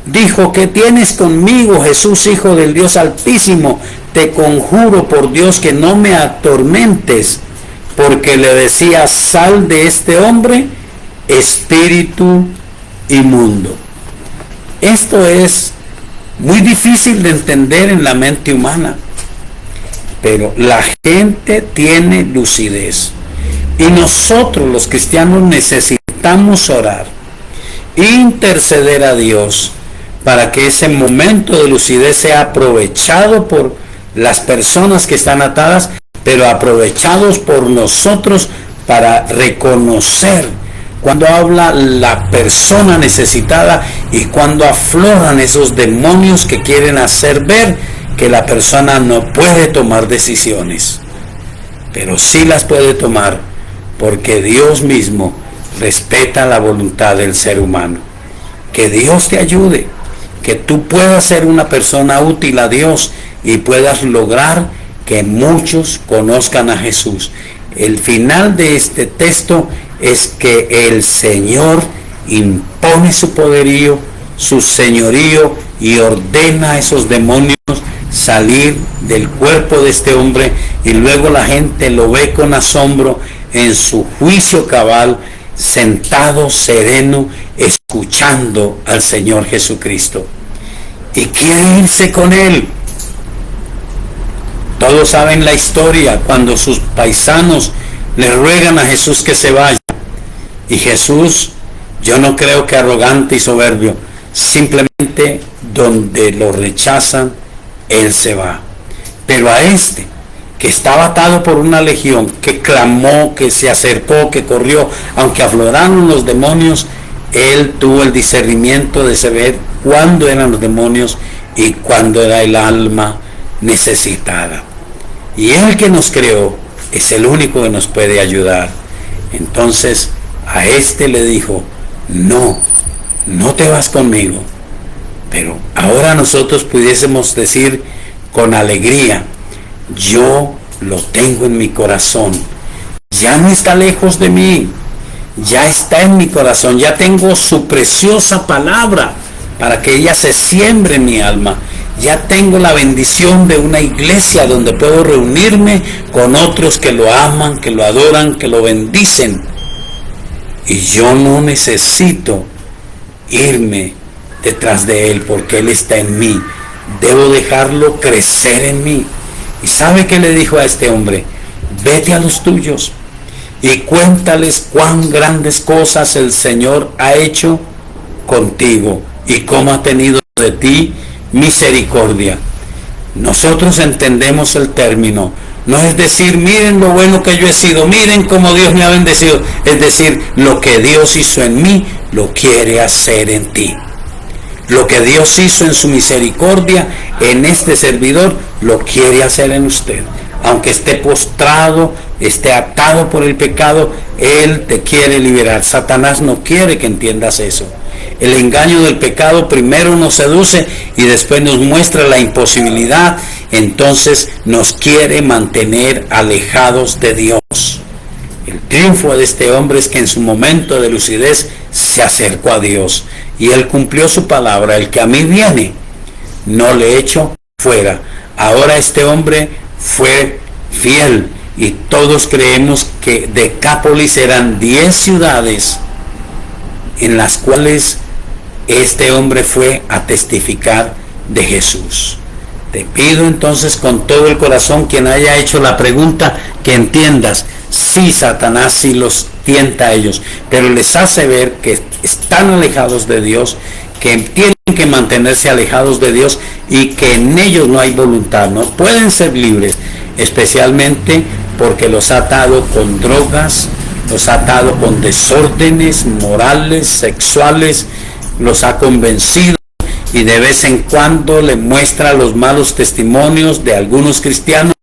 dijo: ¿qué tienes conmigo, Jesús, Hijo del Dios Altísimo? Te conjuro por Dios que no me atormentes. Porque le decía: sal de este hombre, espíritu inmundo. Esto es muy difícil de entender en la mente humana, pero la gente tiene lucidez, y nosotros los cristianos necesitamos orar, interceder a Dios para que ese momento de lucidez sea aprovechado por las personas que están atadas, pero aprovechados por nosotros para reconocer cuando habla la persona necesitada y cuando afloran esos demonios que quieren hacer ver que la persona no puede tomar decisiones, pero sí las puede tomar porque Dios mismo respeta la voluntad del ser humano. Que Dios te ayude, que tú puedas ser una persona útil a Dios y puedas lograr que muchos conozcan a Jesús. El final de este texto es que el Señor impone su poderío, su señorío, y ordena a esos demonios salir del cuerpo de este hombre, y luego la gente lo ve con asombro en su juicio cabal, sentado sereno, escuchando al Señor Jesucristo, y quiere irse con él. Todos saben la historia, cuando sus paisanos le ruegan a Jesús que se vaya, y Jesús, yo no creo que arrogante y soberbio, simplemente donde lo rechazan, Él se va. Pero a este, que estaba atado por una legión, que clamó, que se acercó, que corrió, aunque afloraron los demonios, Él tuvo el discernimiento de saber cuándo eran los demonios y cuándo era el alma necesitada. Y Él que nos creó es el único que nos puede ayudar. Entonces a este le dijo: no te vas conmigo. Pero ahora nosotros pudiésemos decir con alegría: yo lo tengo en mi corazón, ya no está lejos de mí, ya está en mi corazón, ya tengo su preciosa palabra para que ella se siembre en mi alma. Ya tengo la bendición de una iglesia donde puedo reunirme con otros que lo aman, que lo adoran, que lo bendicen. y yo no necesito irme detrás de Él porque Él está en mí. Debo dejarlo crecer en mí. ¿Y sabe qué le dijo a este hombre? Vete a los tuyos y cuéntales cuán grandes cosas el Señor ha hecho contigo y cómo ha tenido de ti misericordia. Nosotros entendemos el término. No es decir, miren lo bueno que yo he sido, miren cómo Dios me ha bendecido. Es decir, lo que Dios hizo en mí, lo quiere hacer en ti. Lo que Dios hizo en su misericordia, en este servidor, lo quiere hacer en usted. Aunque esté postrado, esté atado por el pecado, Él te quiere liberar. Satanás no quiere que entiendas eso. El engaño del pecado primero nos seduce y después nos muestra la imposibilidad. Entonces nos quiere mantener alejados de Dios. El triunfo de este hombre es que en su momento de lucidez se acercó a Dios y Él cumplió su palabra: el que a mí viene, no le echo fuera. Ahora este hombre fue fiel y todos creemos que Decápolis eran 10 ciudades en las cuales este hombre fue a testificar de Jesús. Te pido entonces con todo el corazón, quien haya hecho la pregunta, que entiendas, sí, Satanás sí los tienta a ellos, pero les hace ver que están alejados de Dios, que tienen que mantenerse alejados de Dios y que en ellos no hay voluntad, no pueden ser libres, especialmente porque los ha atado con drogas, los ha atado con desórdenes morales, sexuales, los ha convencido y de vez en cuando le muestra los malos testimonios de algunos cristianos.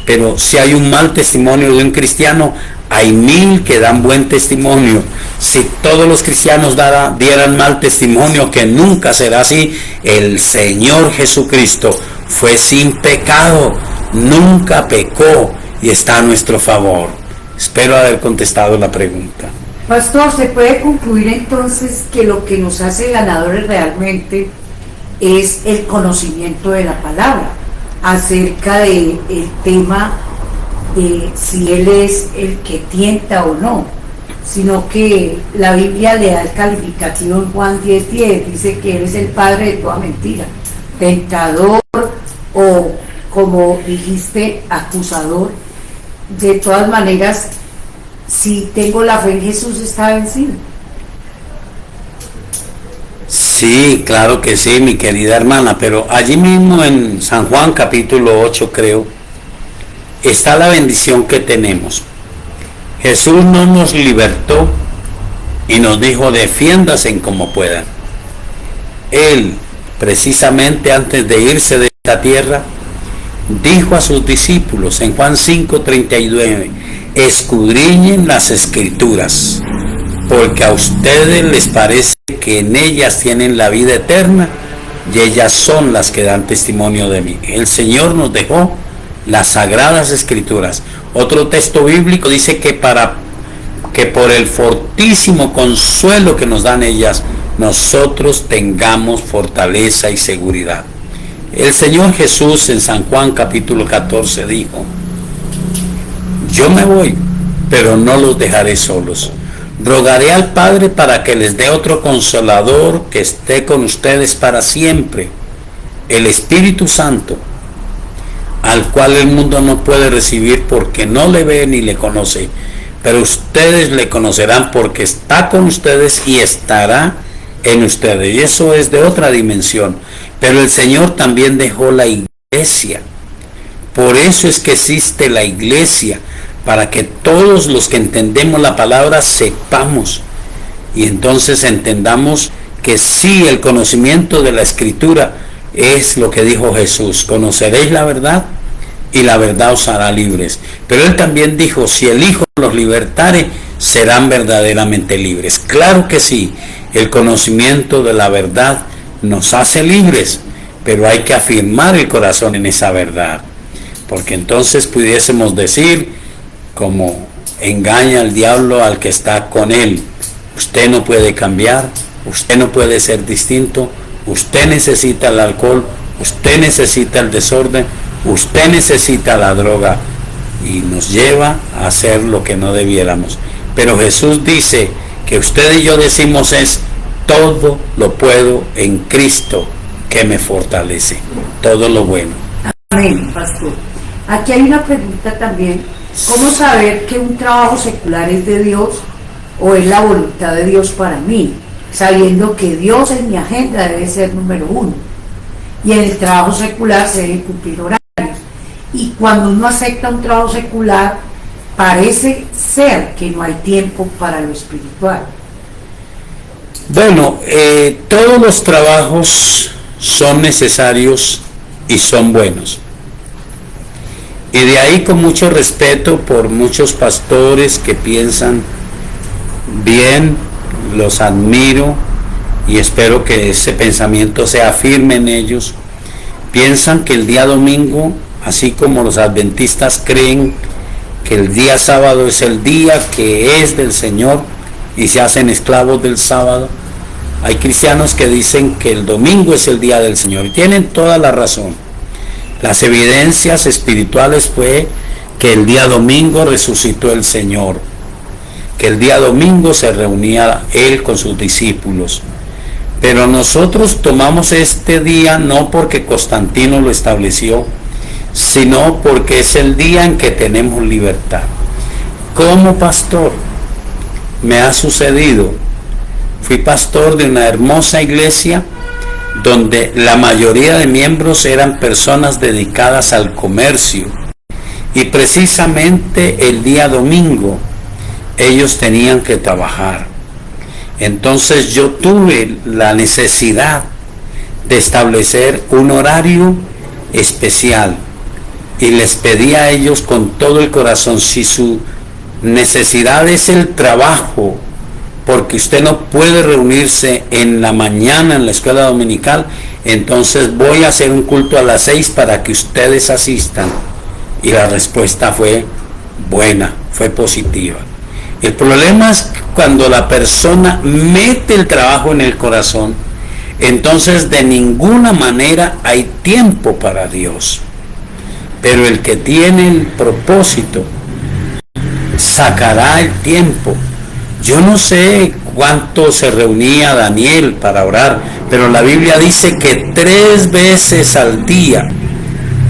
Pero si hay un mal testimonio de un cristiano, hay 1000 que dan buen testimonio. Si todos los cristianos dieran mal testimonio, que nunca será así, el Señor Jesucristo fue sin pecado, nunca pecó y está a nuestro favor. Espero haber contestado la pregunta. Pastor, ¿se puede concluir entonces que lo que nos hace ganadores realmente es el conocimiento de la palabra acerca del tema de si Él es el que tienta o no? Sino que la Biblia le da el calificativo en Juan 10:10, dice que Él es el padre de toda mentira, tentador o, como dijiste, acusador. De todas maneras, si tengo la fe en Jesús, está vencido. Sí, claro que sí, mi querida hermana, pero allí mismo en San Juan capítulo 8, creo, está la bendición que tenemos. Jesús no nos libertó y nos dijo: defiéndase como puedan. Él, precisamente antes de irse de esta tierra, dijo a sus discípulos en Juan 5:39: escudriñen las escrituras, porque a ustedes les parece que en ellas tienen la vida eterna y ellas son las que dan testimonio de mí. El Señor nos dejó las sagradas escrituras. Otro texto bíblico dice que por el fortísimo consuelo que nos dan ellas, nosotros tengamos fortaleza y seguridad. El Señor Jesús en San Juan capítulo 14 dijo: yo me voy, pero no los dejaré solos. Rogaré al Padre para que les dé otro consolador que esté con ustedes para siempre, el Espíritu Santo, al cual el mundo no puede recibir porque no le ve ni le conoce, pero ustedes le conocerán porque está con ustedes y estará en ustedes. Y eso es de otra dimensión. Pero el Señor también dejó la iglesia. Por eso es que existe la iglesia, para que todos los que entendemos la palabra sepamos y entonces entendamos que sí, el conocimiento de la Escritura es lo que dijo Jesús: conoceréis la verdad y la verdad os hará libres. Pero Él también dijo: si el Hijo los libertare, serán verdaderamente libres. Claro que sí, el conocimiento de la verdad nos hace libres, pero hay que afirmar el corazón en esa verdad, porque entonces pudiésemos decir, como engaña el diablo al que está con él: usted no puede cambiar, usted no puede ser distinto, usted necesita el alcohol, usted necesita el desorden, usted necesita la droga, y nos lleva a hacer lo que no debiéramos. Pero Jesús dice que usted y yo decimos es: todo lo puedo en Cristo que me fortalece. Todo lo bueno. Amén, pastor. Aquí hay una pregunta también. ¿Cómo saber que un trabajo secular es de Dios o es la voluntad de Dios para mí? Sabiendo que Dios en mi agenda debe ser número uno. Y en el trabajo secular se deben cumplir horarios. Y cuando uno acepta un trabajo secular, parece ser que no hay tiempo para lo espiritual. Bueno, todos los trabajos son necesarios y son buenos. Y de ahí, con mucho respeto por muchos pastores que piensan bien, los admiro y espero que ese pensamiento sea firme en ellos. Piensan que el día domingo, así como los adventistas creen que el día sábado es el día que es del Señor y se hacen esclavos del sábado, hay cristianos que dicen que el domingo es el día del Señor y tienen toda la razón. Las evidencias espirituales fue que el día domingo resucitó el Señor, que el día domingo se reunía Él con sus discípulos. Pero nosotros tomamos este día no porque Constantino lo estableció, sino porque es el día en que tenemos libertad. Como pastor, me ha sucedido, fui pastor de una hermosa iglesia donde la mayoría de miembros eran personas dedicadas al comercio, y precisamente el día domingo ellos tenían que trabajar. Entonces yo tuve la necesidad de establecer un horario especial y les pedí a ellos con todo el corazón: si su necesidad es el trabajo, porque usted no puede reunirse en la mañana en la escuela dominical, entonces voy a hacer un culto a las 6 para que ustedes asistan. Y la respuesta fue buena, fue positiva. El problema es cuando la persona mete el trabajo en el corazón, entonces de ninguna manera hay tiempo para Dios. Pero el que tiene el propósito sacará el tiempo. Yo no sé cuánto se reunía Daniel para orar, pero la Biblia dice que 3 veces al día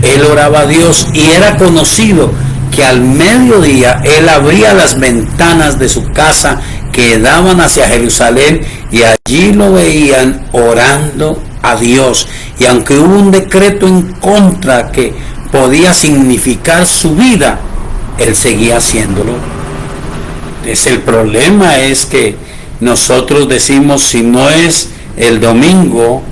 él oraba a Dios, y era conocido que al mediodía él abría las ventanas de su casa que daban hacia Jerusalén y allí lo veían orando a Dios. Y aunque hubo un decreto en contra que podía significar su vida, él seguía haciéndolo. El problema es que nosotros decimos: si no es el domingo,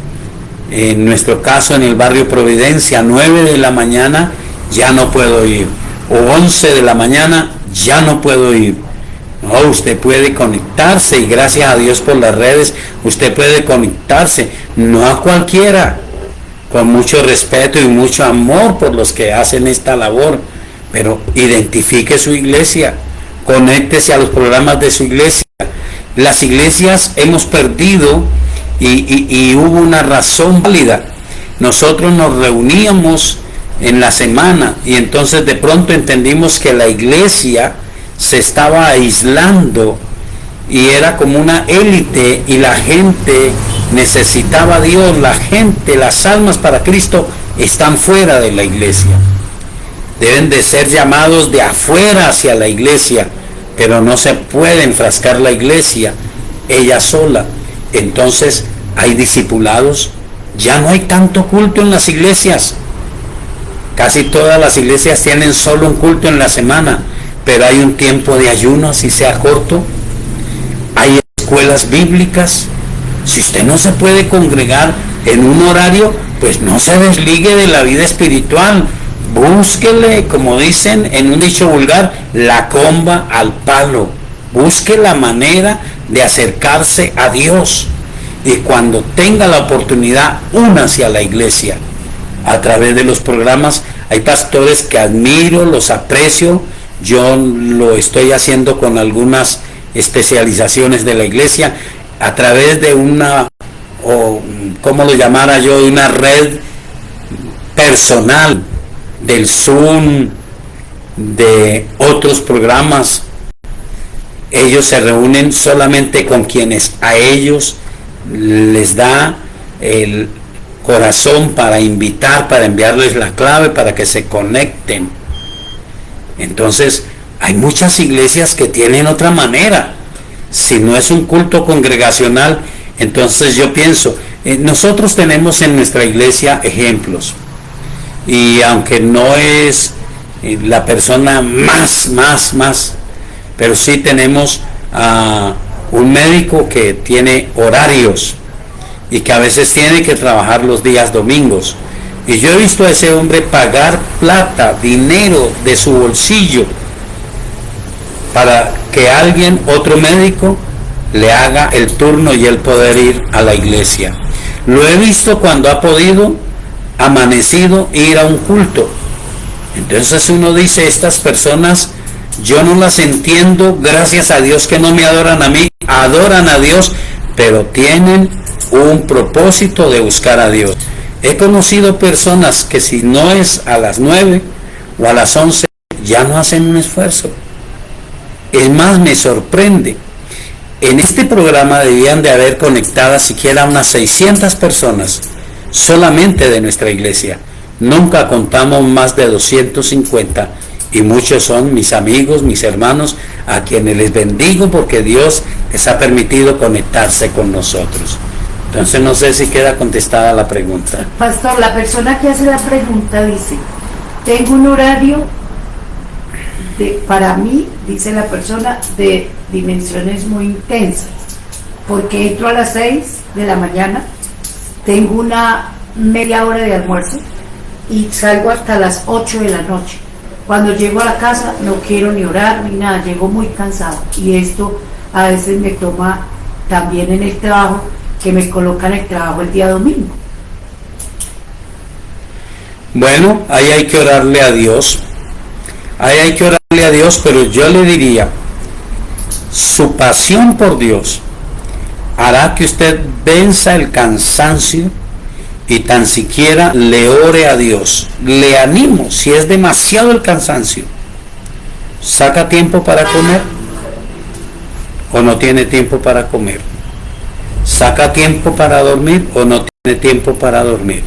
en nuestro caso en el barrio Providencia, 9 de la mañana, ya no puedo ir, o 11 de la mañana, ya no puedo ir. No, usted puede conectarse, y gracias a Dios por las redes, usted puede conectarse, no a cualquiera, con mucho respeto y mucho amor por los que hacen esta labor, pero identifique su iglesia, conéctese a los programas de su iglesia. Las iglesias hemos perdido y hubo una razón válida. Nosotros nos reuníamos en la semana y entonces de pronto entendimos que la iglesia se estaba aislando y era como una élite, y la gente necesitaba a Dios. La gente, las almas para Cristo están fuera de la iglesia. Deben de ser llamados de afuera hacia la iglesia, pero no se puede enfrascar la iglesia ella sola. Entonces hay discipulados, ya no hay tanto culto en las iglesias. Casi todas las iglesias tienen solo un culto en la semana, pero hay un tiempo de ayuno, así sea corto. Hay escuelas bíblicas. Si usted no se puede congregar en un horario, pues no se desligue de la vida espiritual. Búsquele, como dicen en un dicho vulgar, la comba al palo. Busque la manera de acercarse a Dios. Y cuando tenga la oportunidad, únase a la iglesia. A través de los programas, hay pastores que admiro, los aprecio. Yo lo estoy haciendo con algunas especializaciones de la iglesia, a través de una, o como lo llamara yo, de una red personal, del Zoom, de otros programas. ellos se reúnen solamente con quienes a ellos les da el corazón para invitar, para enviarles la clave para que se conecten. Entonces, hay muchas iglesias que tienen otra manera. Si no es un culto congregacional, entonces yo pienso, nosotros tenemos en nuestra iglesia ejemplos. Y aunque no es la persona más, pero sí tenemos a un médico que tiene horarios y que a veces tiene que trabajar los días domingos. Y yo he visto a ese hombre pagar plata, dinero de su bolsillo para que alguien, otro médico, le haga el turno y él poder ir a la iglesia. Lo he visto cuando ha podido, amanecido, ir a un culto. Entonces uno dice, estas personas yo no las entiendo, gracias a Dios que no me adoran a mí, adoran a Dios, pero tienen un propósito de buscar a Dios. He conocido personas que si no es a las 9 o a las 11, ya no hacen un esfuerzo. Es más, me sorprende. En este programa debían de haber conectadas siquiera unas 600 personas, solamente de nuestra iglesia. Nunca contamos más de 250 y muchos son mis amigos, mis hermanos, a quienes les bendigo porque Dios les ha permitido conectarse con nosotros. Entonces no sé si queda contestada la pregunta. Pastor, la persona que hace la pregunta dice, tengo un horario para mí, dice la persona, de dimensiones muy intensas, porque entro a las 6 de la mañana, tengo una media hora de almuerzo y salgo hasta las 8 de la noche. Cuando llego a la casa no quiero ni orar ni nada, llego muy cansado, y esto a veces me toma también en el trabajo, que me colocan el trabajo el día domingo. Bueno, ahí hay que orarle a Dios. Ahí hay que orarle a Dios, pero yo le diría, su pasión por Dios hará que usted venza el cansancio y tan siquiera le ore a Dios. Le animo, si es demasiado el cansancio, ¿saca tiempo para comer o no tiene tiempo para comer? ¿Saca tiempo para dormir o no tiene tiempo para dormir?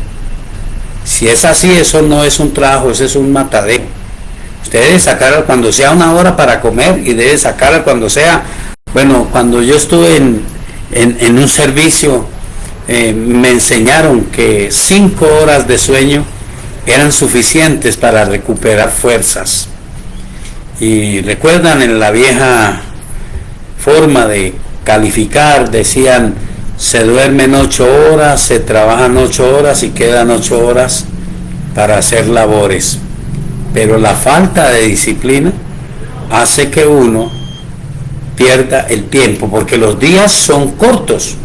Si es así, eso no es un trabajo, eso es un matadero. Usted debe sacar cuando sea una hora para comer y debe sacar cuando sea... Bueno, cuando yo estuve en un servicio, me enseñaron que 5 horas de sueño eran suficientes para recuperar fuerzas. Y recuerdan, en la vieja forma de calificar, decían, se duermen 8 horas, se trabajan 8 horas y quedan 8 horas para hacer labores. Pero la falta de disciplina hace que uno pierda el tiempo, porque los días son cortos,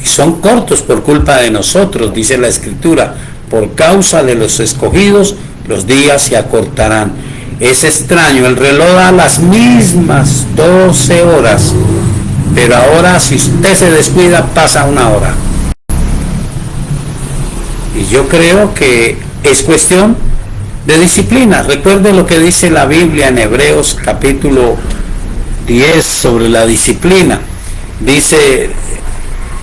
y son cortos por culpa de nosotros, dice la Escritura, por causa de los escogidos los días se acortarán. Es extraño, el reloj da las mismas 12 horas, pero ahora si usted se descuida pasa 1 hora. Y yo creo que es cuestión de disciplina. Recuerde lo que dice la Biblia en Hebreos capítulo 10 sobre la disciplina. Dice,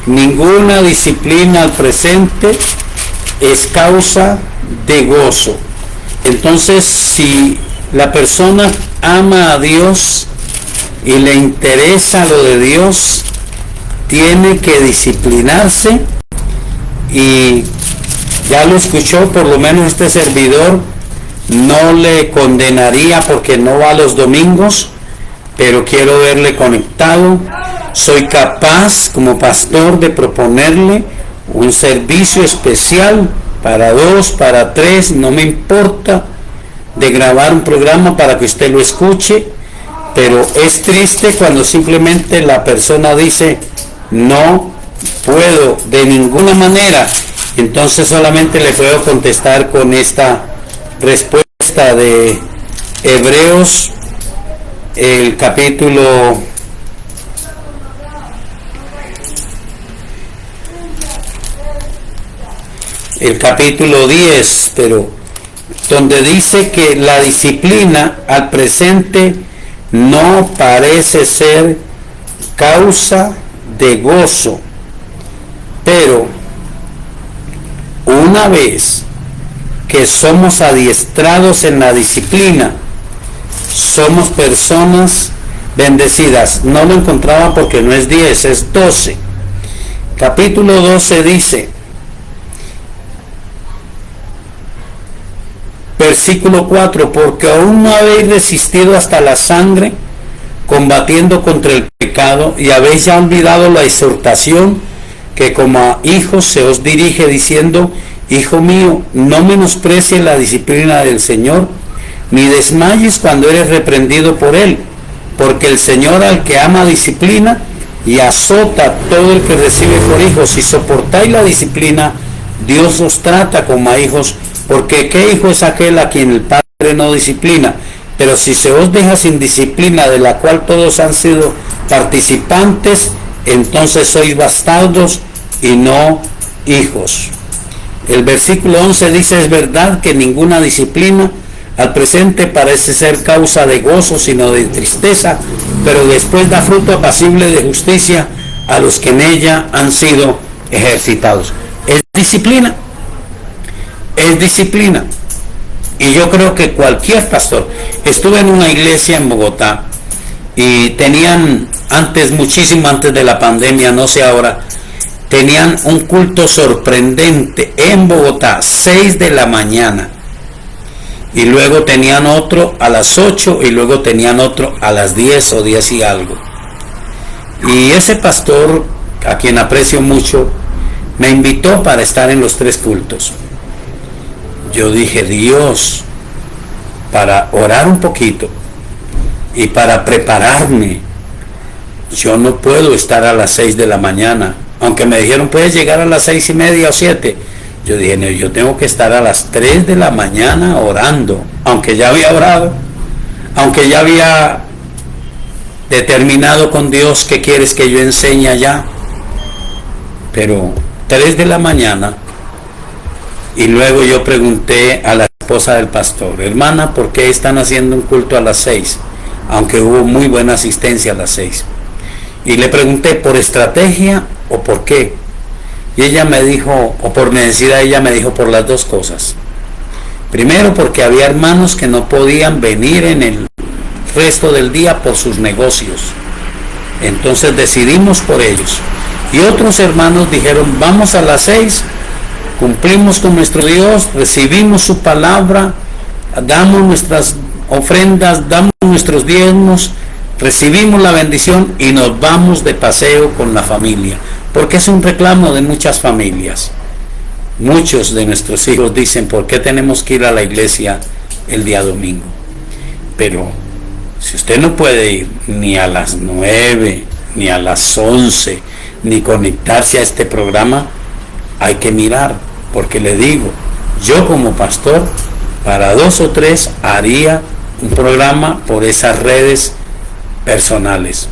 ninguna disciplina al presente es causa de gozo. Entonces, si la persona ama a Dios y le interesa lo de Dios, tiene que disciplinarse, y ya lo escuchó, por lo menos este servidor no le condenaría porque no va los domingos, pero quiero verle conectado. Soy capaz como pastor de proponerle un servicio especial para 2, para 3, no me importa, de grabar un programa para que usted lo escuche. Pero es triste cuando simplemente la persona dice, no puedo de ninguna manera. Entonces solamente le puedo contestar con esta respuesta de Hebreos, el capítulo 10, pero donde dice que la disciplina al presente no parece ser causa de gozo, pero una vez que somos adiestrados en la disciplina, somos personas bendecidas. No lo encontraba porque no es 10, es 12. Capítulo 12 dice, versículo 4, porque aún no habéis resistido hasta la sangre, combatiendo contra el pecado, y habéis ya olvidado la exhortación que como a hijos se os dirige, diciendo, hijo mío, no menosprecies la disciplina del Señor, ni desmayes cuando eres reprendido por Él, porque el Señor al que ama disciplina y azota a todo el que recibe por hijos. Si soportáis la disciplina, Dios os trata como a hijos, porque ¿qué hijo es aquel a quien el Padre no disciplina? Pero si se os deja sin disciplina, de la cual todos han sido participantes, entonces sois bastardos y no hijos. El versículo 11 dice, es verdad que ninguna disciplina al presente parece ser causa de gozo, sino de tristeza, pero después da fruto apacible de justicia a los que en ella han sido ejercitados. Es disciplina, es disciplina. Y yo creo que cualquier pastor, estuve en una iglesia en Bogotá y tenían antes, muchísimo antes de la pandemia, no sé ahora, tenían un culto sorprendente en Bogotá, 6 de la mañana. Y luego tenían otro a las 8 y luego tenían otro a las 10 o 10 y algo. Y ese pastor, a quien aprecio mucho, me invitó para estar en los 3 cultos. Yo dije, Dios, para orar un poquito y para prepararme, yo no puedo estar a las 6 de la mañana. Aunque me dijeron, puedes llegar a las 6:30 o 7. Yo dije, no, yo tengo que estar a las 3 de la mañana orando, aunque ya había orado, aunque ya había determinado con Dios qué quieres que yo enseñe allá. Pero 3 de la mañana, y luego yo pregunté a la esposa del pastor, hermana, ¿por qué están haciendo un culto a las 6? Aunque hubo muy buena asistencia a las 6. Y le pregunté, ¿por estrategia o por qué? Y ella me dijo, o por necesidad, ella me dijo por las dos cosas. Primero, porque había hermanos que no podían venir en el resto del día por sus negocios. Entonces decidimos por ellos. Y otros hermanos dijeron, vamos a las 6, cumplimos con nuestro Dios, recibimos su palabra, damos nuestras ofrendas, damos nuestros diezmos, recibimos la bendición y nos vamos de paseo con la familia. Porque es un reclamo de muchas familias. Muchos de nuestros hijos dicen, ¿por qué tenemos que ir a la iglesia el día domingo? Pero si usted no puede ir ni a las 9, ni a las 11, ni conectarse a este programa, hay que mirar. Porque le digo, yo como pastor, para 2 o 3 haría un programa por esas redes personales,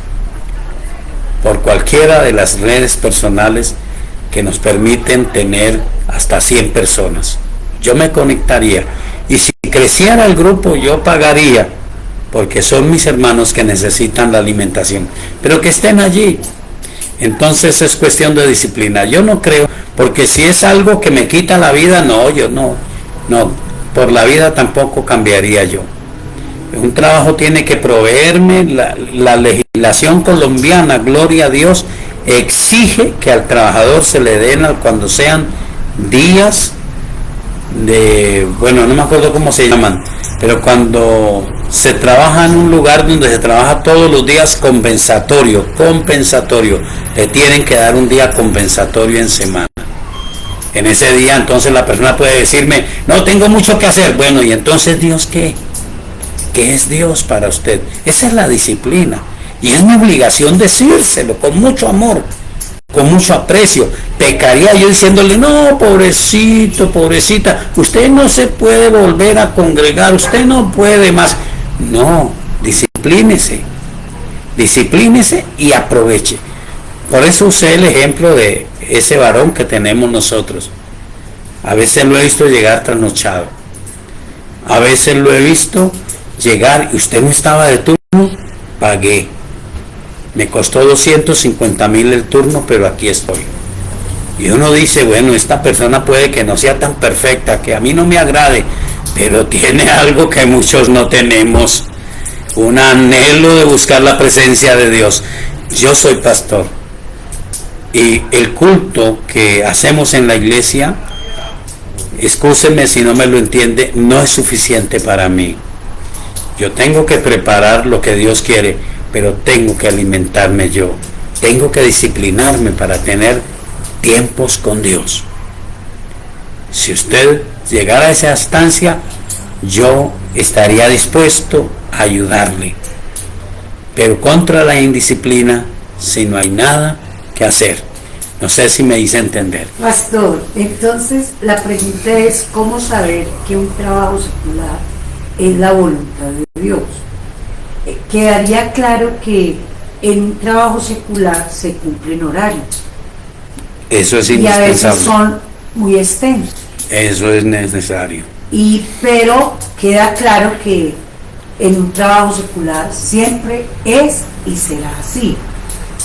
por cualquiera de las redes personales que nos permiten tener hasta 100 personas. Yo me conectaría, y si creciera el grupo yo pagaría, porque son mis hermanos que necesitan la alimentación, pero que estén allí. Entonces es cuestión de disciplina. Yo no creo, porque si es algo que me quita la vida, no, yo no, por la vida tampoco cambiaría yo. Un trabajo tiene que proveerme. La legislación colombiana, gloria a Dios, exige que al trabajador se le den cuando sean días de, bueno, no me acuerdo cómo se llaman, pero cuando se trabaja en un lugar donde se trabaja todos los días compensatorio, le tienen que dar un día compensatorio en semana. En ese día entonces la persona puede decirme, no tengo mucho que hacer. Bueno, y entonces ¿Dios qué? ¿Qué es Dios para usted? Esa es la disciplina. Y es mi obligación decírselo con mucho amor, con mucho aprecio. Pecaría yo diciéndole, no, pobrecito, pobrecita, usted no se puede volver a congregar, usted no puede más. No, disciplínese y aproveche. Por eso usé el ejemplo de ese varón que tenemos nosotros. A veces lo he visto llegar trasnochado. A veces lo he visto llegar y usted no estaba de turno pagué. Me costó 250,000 el turno, pero aquí estoy. Y uno dice, bueno, esta persona puede que no sea tan perfecta, que a mí no me agrade, pero tiene algo que muchos no tenemos, un anhelo de buscar la presencia de Dios. Yo soy pastor y el culto que hacemos en la iglesia, excúseme si no me lo entiende, no es suficiente para mí. Yo tengo que preparar lo que Dios quiere, pero tengo que alimentarme yo, tengo que disciplinarme para tener tiempos con Dios. Si usted llegara a esa instancia, yo estaría dispuesto a ayudarle, pero contra la indisciplina, si no hay nada que hacer. No sé si me hice entender. Pastor, entonces la pregunta es, ¿cómo saber que un trabajo secular es la voluntad de Dios? Quedaría claro que en un trabajo secular se cumplen horarios. Eso es indispensable. Y a veces son muy extensos. Eso es necesario. Pero queda claro que en un trabajo secular siempre es y será así,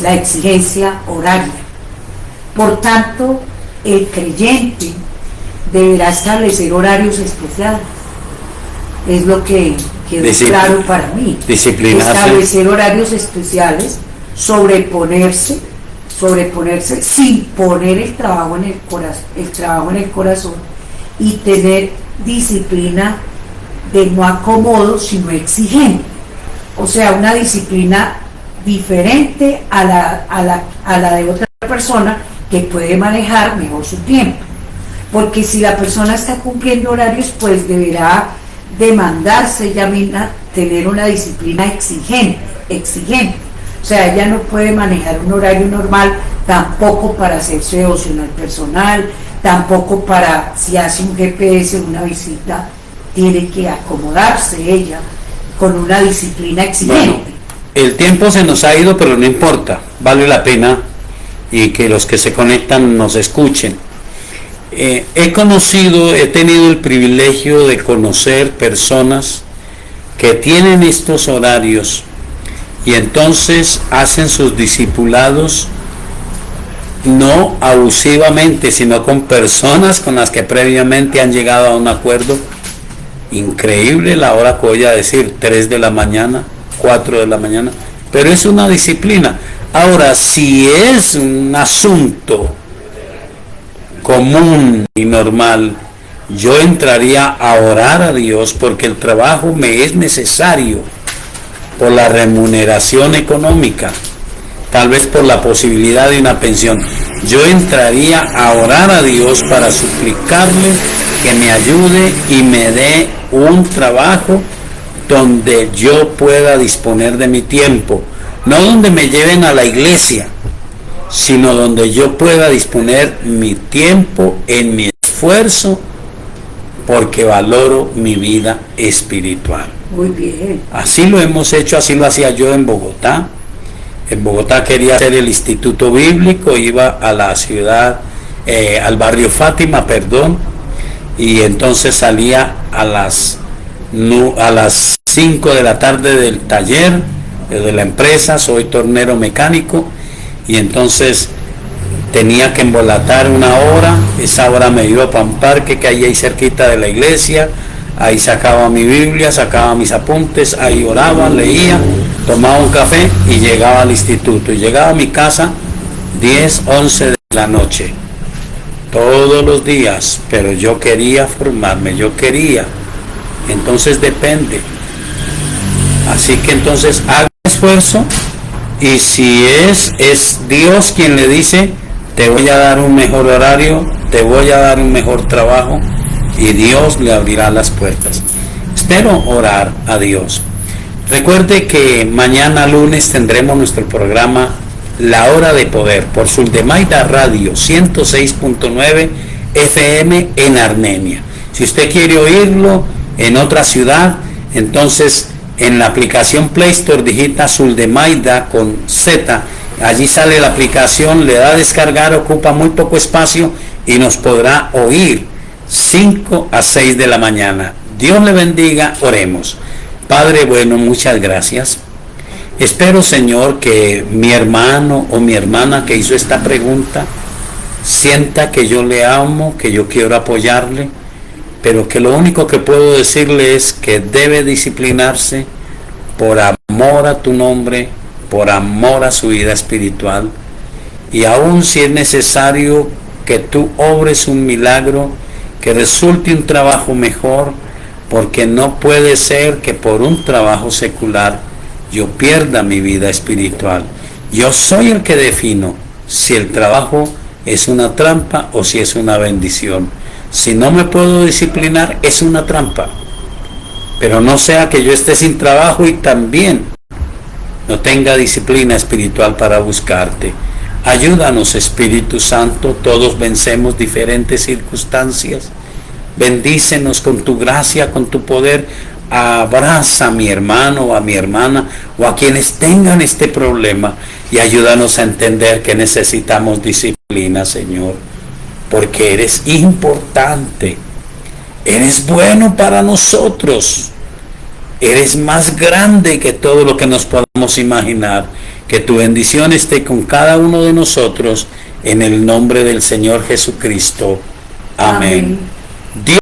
la exigencia horaria. Por tanto, el creyente deberá establecer horarios especiales. Es lo que quedó claro para mí. Disciplinarse. Establecer horarios especiales, sobreponerse sin poner el trabajo en el corazón y tener disciplina de no acomodo sino exigente, o sea, una disciplina diferente a la de otra persona que puede manejar mejor su tiempo, porque si la persona está cumpliendo horarios, pues deberá demandarse ella misma tener una disciplina exigente. O sea, ella no puede manejar un horario normal, tampoco para hacerse ocional personal, tampoco para, si hace un GPS, una visita, tiene que acomodarse ella con una disciplina exigente. Bueno, el tiempo se nos ha ido, pero no importa, vale la pena y que los que se conectan nos escuchen. He tenido el privilegio de conocer personas que tienen estos horarios y entonces hacen sus discipulados no abusivamente, sino con personas con las que previamente han llegado a un acuerdo. Increíble la hora que voy a decir, 3 de la mañana, 4 de la mañana, pero es una disciplina. Ahora, si es un asunto común y normal, yo entraría a orar a Dios porque el trabajo me es necesario por la remuneración económica, tal vez por la posibilidad de una pensión. Yo entraría a orar a Dios para suplicarle que me ayude y me dé un trabajo donde yo pueda disponer de mi tiempo, no donde me lleven a la iglesia, sino donde yo pueda disponer mi tiempo en mi esfuerzo, porque valoro mi vida espiritual. Muy bien. Así lo hemos hecho, así lo hacía yo en Bogotá. En Bogotá quería hacer el instituto bíblico, iba a la ciudad, al barrio Fátima, y entonces salía a las 5 de la tarde del taller, de la empresa, soy tornero mecánico, y entonces tenía que embolatar una hora, esa hora me iba para un parque que hay ahí cerquita de la iglesia, ahí sacaba mi Biblia, sacaba mis apuntes, ahí oraba, leía, tomaba un café y llegaba al instituto, y llegaba a mi casa 10, 11 de la noche, todos los días, pero yo quería formarme, entonces depende, así que entonces haga esfuerzo, y si es Dios quien le dice, te voy a dar un mejor horario, te voy a dar un mejor trabajo, y Dios le abrirá las puertas. Espero orar a Dios. Recuerde que mañana lunes tendremos nuestro programa La Hora de Poder por Suldemaida Radio 106.9 FM en Armenia. Si usted quiere oírlo en otra ciudad, entonces en la aplicación Play Store digita Suldemaida con Z, allí sale la aplicación, le da a descargar, ocupa muy poco espacio y nos podrá oír 5 a 6 de la mañana. Dios le bendiga, oremos. Padre bueno, muchas gracias. Espero, Señor, que mi hermano o mi hermana que hizo esta pregunta sienta que yo le amo, que yo quiero apoyarle, pero que lo único que puedo decirle es que debe disciplinarse por amor a tu nombre, por amor a su vida espiritual, y aun si es necesario que tú obres un milagro, que resulte un trabajo mejor, porque no puede ser que por un trabajo secular yo pierda mi vida espiritual. Yo soy el que defino si el trabajo es una trampa o si es una bendición. Si no me puedo disciplinar, es una trampa. Pero no sea que yo esté sin trabajo y también no tenga disciplina espiritual para buscarte. Ayúdanos, Espíritu Santo, todos vencemos diferentes circunstancias. Bendícenos con tu gracia, con tu poder. Abraza a mi hermano o a mi hermana o a quienes tengan este problema y ayúdanos a entender que necesitamos disciplina, Señor, porque eres importante, eres bueno para nosotros, eres más grande que todo lo que nos podamos imaginar. Que tu bendición esté con cada uno de nosotros en el nombre del Señor Jesucristo. Amén. Dios